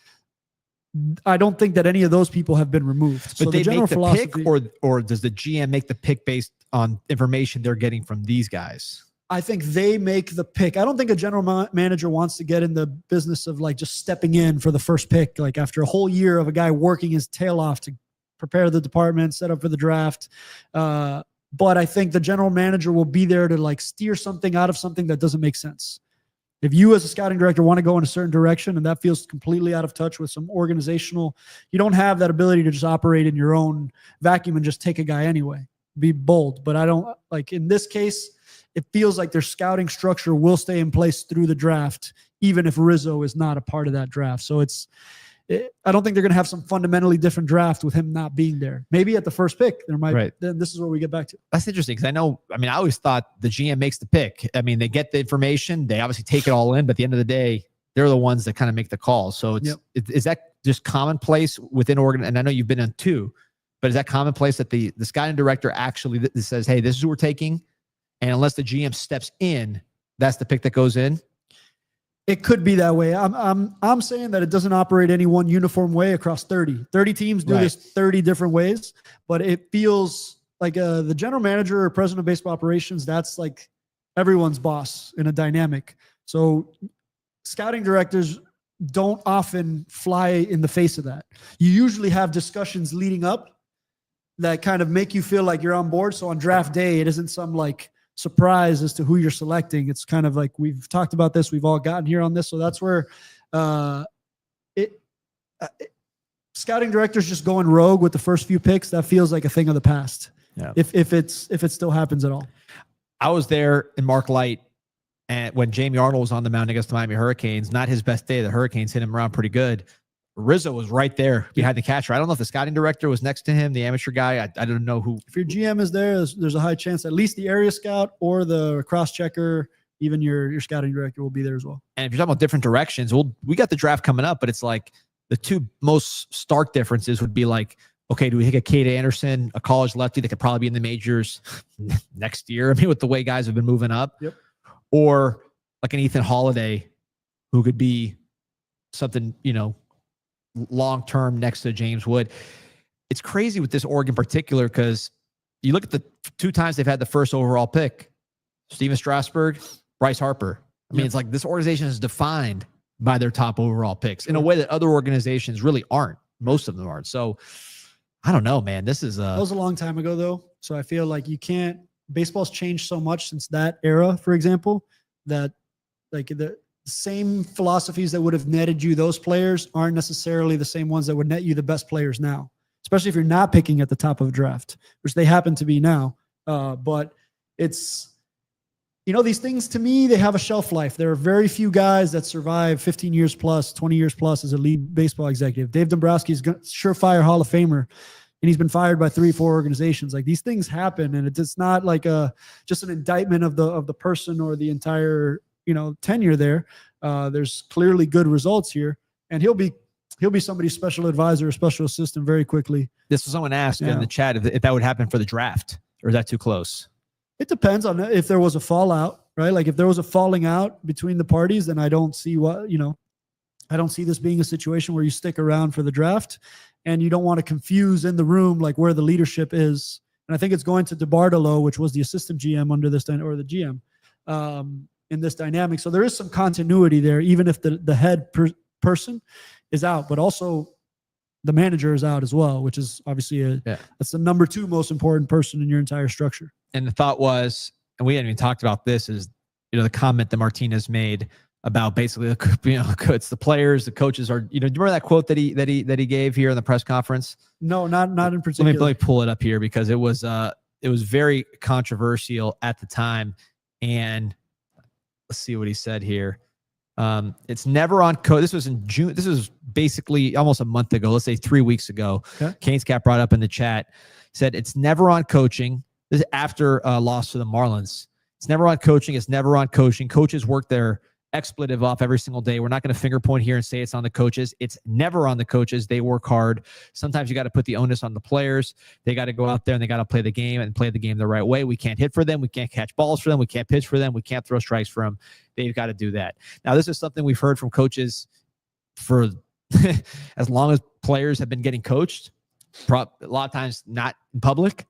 I don't think that any of those people have been removed. But so they make the pick, or does the GM make the pick based on information they're getting from these guys? I think they make the pick. I don't think a general manager wants to get in the business of like just stepping in for the first pick, like after a whole year of a guy working his tail off to prepare the department, set up for the draft. But I think the general manager will be there to like steer something out of something that doesn't make sense. If you as a scouting director want to go in a certain direction and that feels completely out of touch with some organizational, you don't have that ability to just operate in your own vacuum and just take a guy anyway. Be bold. But I don't, like in this case, it feels like their scouting structure will stay in place through the draft, even if Rizzo is not a part of that draft. So I don't think they're going to have some fundamentally different draft with him not being there. Maybe at the first pick, there might. Right. Then this is where we get back to. That's interesting, because I always thought the GM makes the pick. I mean, they get the information, they obviously take it all in, but at the end of the day, they're the ones that kind of make the call. So is that just commonplace within organ? And I know you've been on 2. but is that commonplace that the scouting director actually says, hey, this is who we're taking, and unless the GM steps in, that's the pick that goes in? It could be that way. I'm saying that it doesn't operate any one uniform way across 30 teams do this 30 different ways, but it feels like the general manager or president of baseball operations, that's like everyone's boss in a dynamic. So scouting directors don't often fly in the face of that. You usually have discussions leading up that kind of make you feel like you're on board. So on draft day, it isn't some like surprise as to who you're selecting. It's kind of like, we've talked about this, we've all gotten here on this. So that's where scouting directors just going rogue with the first few picks, that feels like a thing of the past. Yeah. If it still happens at all. I was there in Mark Light, and when Jamie Arnold was on the mound against the Miami Hurricanes, not his best day. The Hurricanes hit him around pretty good. Rizzo was right there behind the catcher. I don't know if the scouting director was next to him, the amateur guy. I don't know who. If your GM is there, there's a high chance at least the area scout or the cross checker, even your scouting director will be there as well. And if you're talking about different directions, we got the draft coming up, but it's like the two most stark differences would be like, okay, do we take a Cade Anderson, a college lefty that could probably be in the majors next year? I mean, with the way guys have been moving up. Yep. Or like an Ethan Holiday who could be something, long-term next to James Wood. It's crazy with this org in particular because you look at the 2 times they've had the first overall pick, Steven Strasburg, Bryce Harper. I mean, it's like this organization is defined by their top overall picks in a way that other organizations really aren't. Most of them aren't. So I don't know, man. That was a long time ago, though. So I feel like baseball's changed so much since that era, for example, that like the same philosophies that would have netted you those players aren't necessarily the same ones that would net you the best players now, especially if you're not picking at the top of a draft, which they happen to be now. But it's, these things to me, they have a shelf life. There are very few guys that survive 15 years plus, 20 years plus as a lead baseball executive. Dave Dombrowski is surefire Hall of Famer, and he's been fired by 3 or 4 organizations. Like, these things happen, and it's not like just an indictment of the person or the entire tenure there. There's clearly good results here, and he'll be somebody's special advisor or special assistant very quickly. This was someone asked in the chat if that would happen for the draft, or is that too close? It depends on if there was a fallout, right? Like if there was a falling out between the parties, then I don't see I don't see this being a situation where you stick around for the draft and you don't want to confuse in the room, like where the leadership is. And I think it's going to DeBartolo, which was the assistant GM under this, or the GM in this dynamic. So there is some continuity there, even if the head person is out, but also the manager is out as well, which is obviously that's the number 2 most important person in your entire structure. And the thought was, and we hadn't even talked about this, is the comment that Martinez made about basically it's the players, the coaches are. Do you remember that quote that he gave here in the press conference? No, not in particular. Let me pull it up here because it was very controversial at the time. And let's see what he said here. It's never on coach. This was in June. This was basically almost a month ago. Let's say 3 weeks ago. Okay. Canes Cap brought up in the chat, said it's never on coaching. This is after a loss to the Marlins. It's never on coaching. It's never on coaching. Coaches work their expletive off every single day. We're not going to finger point here and say it's on the coaches. It's never on the coaches. They work hard. Sometimes you got to put the onus on the players. They got to go out there and they got to play the game and play the game the right way. We can't hit for them. We can't catch balls for them. We can't pitch for them. We can't throw strikes for them. They've got to do that. Now, this is something we've heard from coaches for as long as players have been getting coached, a lot of times not in public.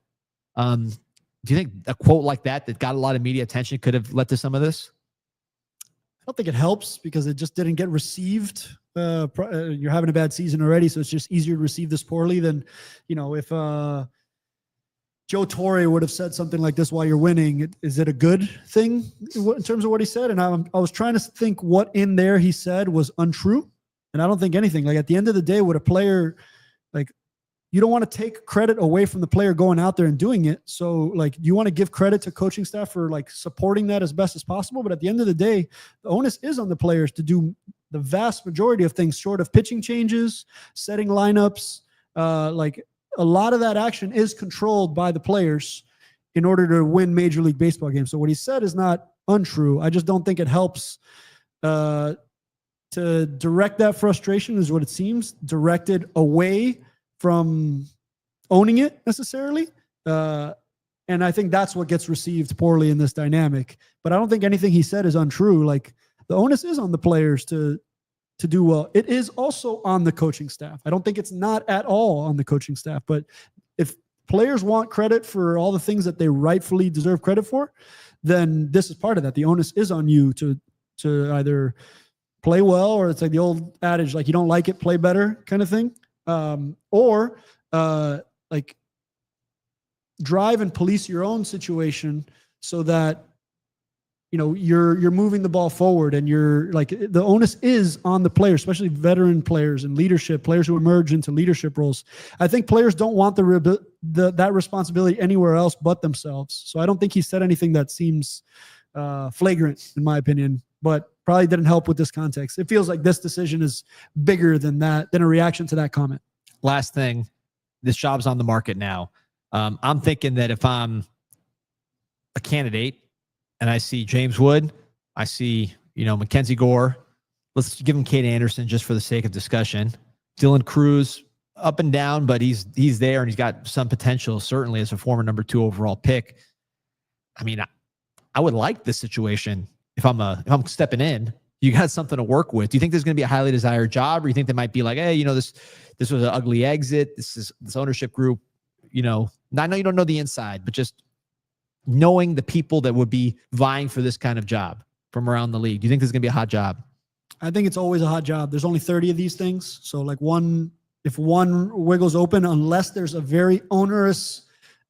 Do you think a quote like that got a lot of media attention could have led to some of this? I don't think it helps because it just didn't get received. You're having a bad season already, so it's just easier to receive this poorly than, if Joe Torre would have said something like this while you're winning. Is it a good thing in terms of what he said? And I was trying to think what in there he said was untrue, and I don't think anything. Like, at the end of the day, would a player, like, you don't want to take credit away from the player going out there and doing it. So, like, you want to give credit to coaching staff for, like, supporting that as best as possible. But at the end of the day, the onus is on the players to do the vast majority of things short of pitching changes, setting lineups. Like, a lot of that action is controlled by the players in order to win Major League Baseball games. So what he said is not untrue. I just don't think it helps to direct that frustration, is what it seems, directed away from owning it necessarily. And I think that's what gets received poorly in this dynamic. But I don't think anything he said is untrue. Like, the onus is on the players to do well. It is also on the coaching staff. I don't think it's not at all on the coaching staff. But if players want credit for all the things that they rightfully deserve credit for, then this is part of that. The onus is on you to either play well, or it's like the old adage, like, you don't like it, play better kind of thing. Or like, drive and police your own situation so that, you know, you're moving the ball forward, and you're like, the onus is on the players, especially veteran players and leadership players who emerge into leadership roles. I think players don't want that responsibility anywhere else but themselves. So I don't think he said anything that seems flagrant, in my opinion, but probably didn't help with this context. It feels like this decision is bigger than that, than a reaction to that comment. Last thing, this job's on the market now. I'm thinking that if I'm a candidate and I see James Wood, I see, you know, Mackenzie Gore, let's give him Kate Anderson just for the sake of discussion. Dylan Cruz, up and down, but he's there, and he's got some potential, certainly, as a former number 2 overall pick. I mean, I would like this situation if I'm stepping in. You got something to work with. Do you think there's going to be a highly desired job, or you think they might be like, hey, you know, this was an ugly exit. This ownership group, you know, I know you don't know the inside, but just knowing the people that would be vying for this kind of job from around the league. Do you think this is going to be a hot job? I think it's always a hot job. There's only 30 of these things. So like, if one wiggles open, unless there's a very onerous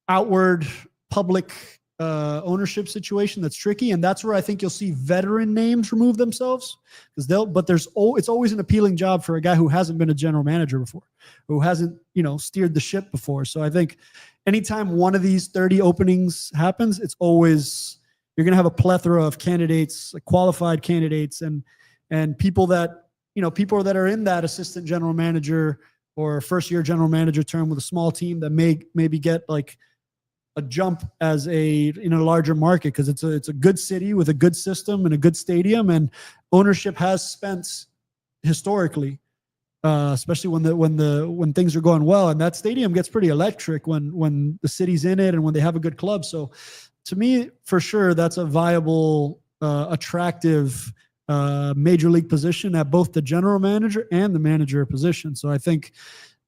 outward public ownership situation that's tricky. And that's where I think you'll see veteran names remove themselves, but it's always an appealing job for a guy who hasn't been a general manager before, who hasn't, you know, steered the ship before. So I think anytime one of these 30 openings happens, it's always, you're going to have a plethora of candidates, like qualified candidates, and people that, you know, people that are in that assistant general manager or first year general manager term with a small team that maybe get like a jump as a larger market, because it's a good city with a good system and a good stadium, and ownership has spent historically, especially when things are going well, and that stadium gets pretty electric when the city's in it and when they have a good club. So to me, for sure, that's a viable, attractive major league position at both the general manager and the manager position. So I think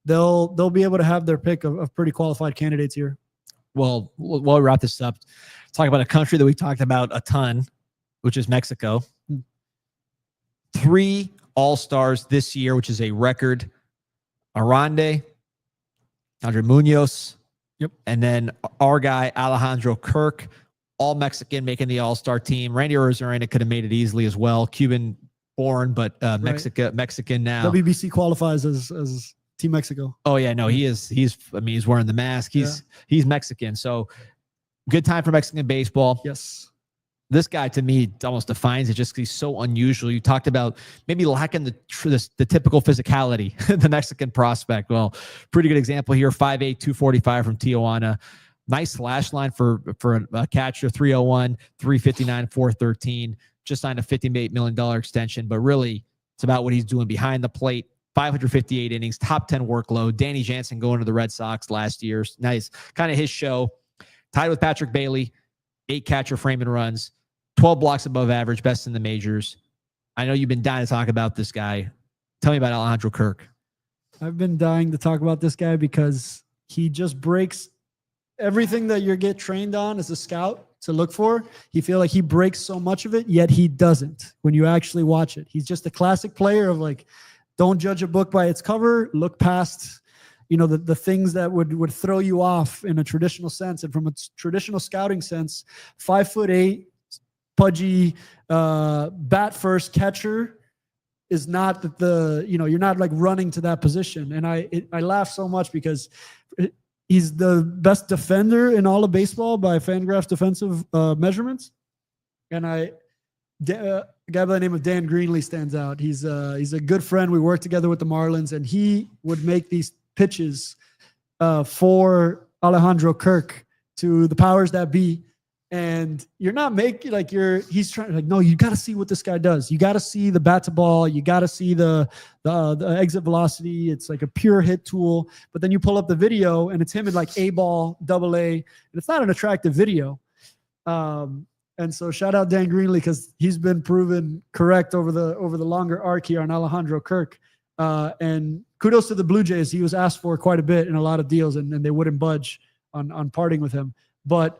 they'll be able to have their pick of pretty qualified candidates here. Well, while we wrap this up, talk about a country that we talked about a ton, which is Mexico. 3 All-Stars this year, which is a record. Arande, Andre Munoz, yep, and then our guy, Alejandro Kirk, all Mexican, making the All-Star team. Randy Arozarena could have made it easily as well. Cuban-born, but right. Mexican now. WBC qualifies as Team Mexico. Oh yeah, no, he is. He's wearing the mask. He's Mexican. So good time for Mexican baseball. Yes. This guy, to me, almost defines it. Just he's so unusual. You talked about maybe lacking the typical physicality, the Mexican prospect. Well, pretty good example here. 5'8", 245 from Tijuana. Nice slash line for a catcher. 301, 359, 413. Just signed a $58 million extension. But really, it's about what he's doing behind the plate. 558 innings, top 10 workload. Danny Jansen going to the Red Sox last year. Nice. Kind of his show. Tied with Patrick Bailey. 8 catcher frame and runs. 12 blocks above average. Best in the majors. I know you've been dying to talk about this guy. Tell me about Alejandro Kirk. I've been dying to talk about this guy because he just breaks everything that you get trained on as a scout to look for. You feel like he breaks so much of it, yet he doesn't when you actually watch it. He's just a classic player of like, don't judge a book by its cover. Look past, the things that would throw you off in a traditional sense. And from a traditional scouting sense, 5'8", pudgy, bat first catcher is not you're not like running to that position. And I laugh so much because he's the best defender in all of baseball by Fangraphs defensive measurements. And a guy by the name of Dan Greenlee stands out. He's a good friend. We worked together with the Marlins, and he would make these pitches for Alejandro Kirk to the powers that be. And you're not making like he's trying like, no, you got to see what this guy does. You got to see the bat to ball. You got to see the exit velocity. It's like a pure hit tool. But then you pull up the video and it's him in like A ball, double A, and it's not an attractive video. And so shout out Dan Greenlee, because he's been proven correct over the longer arc here on Alejandro Kirk. And kudos to the Blue Jays. He was asked for quite a bit in a lot of deals, and they wouldn't budge on parting with him. But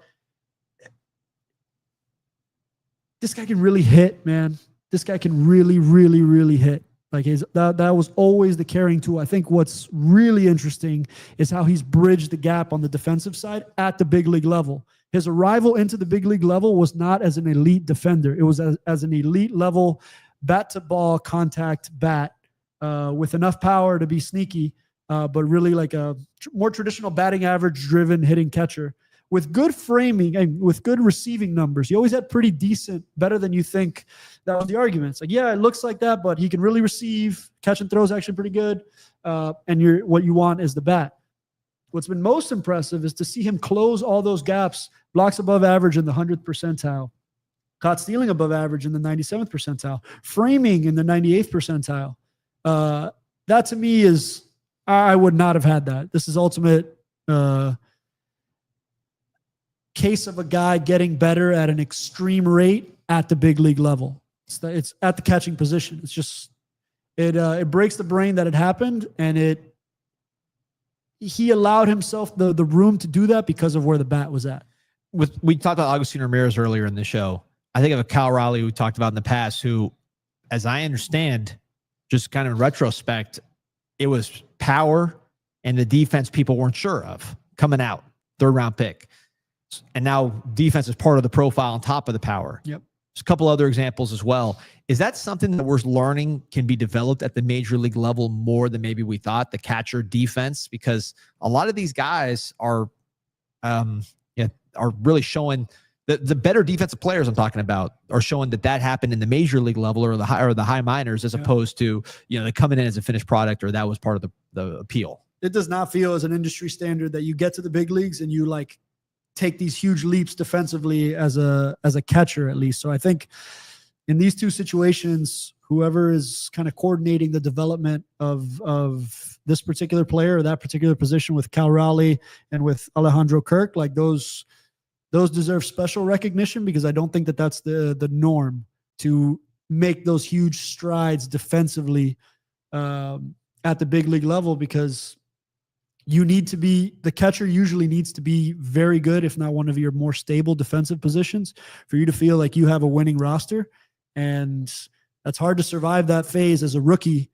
this guy can really hit, man. This guy can really, really, really hit. Like that was always the carrying tool. I think what's really interesting is how he's bridged the gap on the defensive side at the big league level. His arrival into the big league level was not as an elite defender. It was as an elite level bat to ball contact bat with enough power to be sneaky, but really like a more traditional batting average driven hitting catcher. With good framing and with good receiving numbers, he always had pretty decent, better than you think. That was the argument. It's like, yeah, it looks like that, but he can really receive. Catch and throw is actually pretty good. And what you want is the bat. What's been most impressive is to see him close all those gaps, blocks above average in the 100th percentile, caught stealing above average in the 97th percentile, framing in the 98th percentile. That to me is, I would not have had that. This is ultimate case of a guy getting better at an extreme rate at the big league level. It's at the catching position. It's just, it breaks the brain that it happened, and he allowed himself the room to do that because of where the bat was at. We talked about Agustin Ramirez earlier in the show. I think of a Cal Raleigh we talked about in the past, who, as I understand, just kind of in retrospect, it was power and the defense people weren't sure of coming out, 3rd round pick. And now defense is part of the profile on top of the power. Yep. There's a couple other examples as well. Is that something that we're learning can be developed at the major league level more than maybe we thought, the catcher defense? Because a lot of these guys are really showing the better defensive players I'm talking about are showing that happened in the major league level or the high minors, as opposed to, they coming in as a finished product, or that was part of the appeal. It does not feel as an industry standard that you get to the big leagues and you like take these huge leaps defensively as a catcher, at least. So I think in these two situations, whoever is kind of coordinating the development of this particular player or that particular position with Cal Raleigh and with Alejandro Kirk, like those deserve special recognition, because I don't think that that's the norm to make those huge strides defensively at the big league level, because the catcher usually needs to be very good, if not one of your more stable defensive positions, for you to feel like you have a winning roster. And that's hard to survive that phase as a rookie,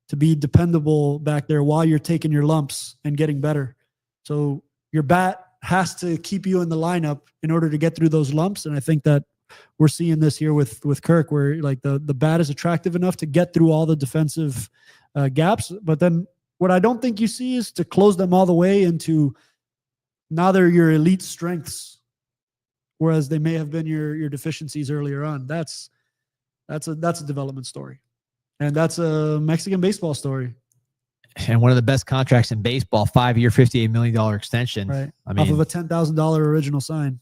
to be dependable back there while you're taking your lumps and getting better. So your bat has to keep you in the lineup in order to get through those lumps. And I think that we're seeing this here with Kirk, where like the bat is attractive enough to get through all the defensive gaps. But then what I don't think you see is to close them all the way into, now they're your elite strengths, whereas they may have been your deficiencies earlier on. That's a development story. And that's a Mexican baseball story. And one of the best contracts in baseball, 5-year, $58 million extension. Right. I mean, off of a $10,000 original sign.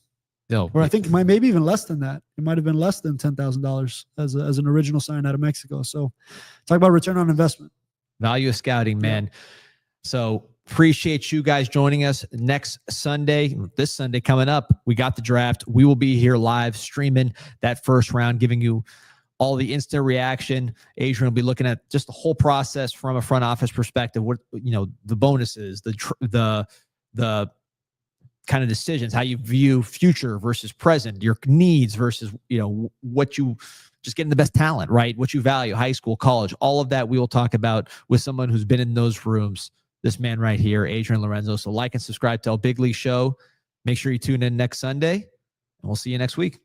No, or I think maybe even less than that. It might have been less than $10,000 as an original sign out of Mexico. So talk about return on investment. Value of scouting, man. Yeah. So appreciate you guys joining us next Sunday. This Sunday coming up, we got the draft. We will be here live streaming that first round, giving you all the instant reaction. Adrian will be looking at just the whole process from a front office perspective. What, the bonuses, the kind of decisions, how you view future versus present, your needs versus, what you just getting the best talent, right? What you value, high school, college, all of that we will talk about with someone who's been in those rooms. This man right here, Adrian Lorenzo. So like and subscribe to El Big League Show. Make sure you tune in next Sunday, and we'll see you next week.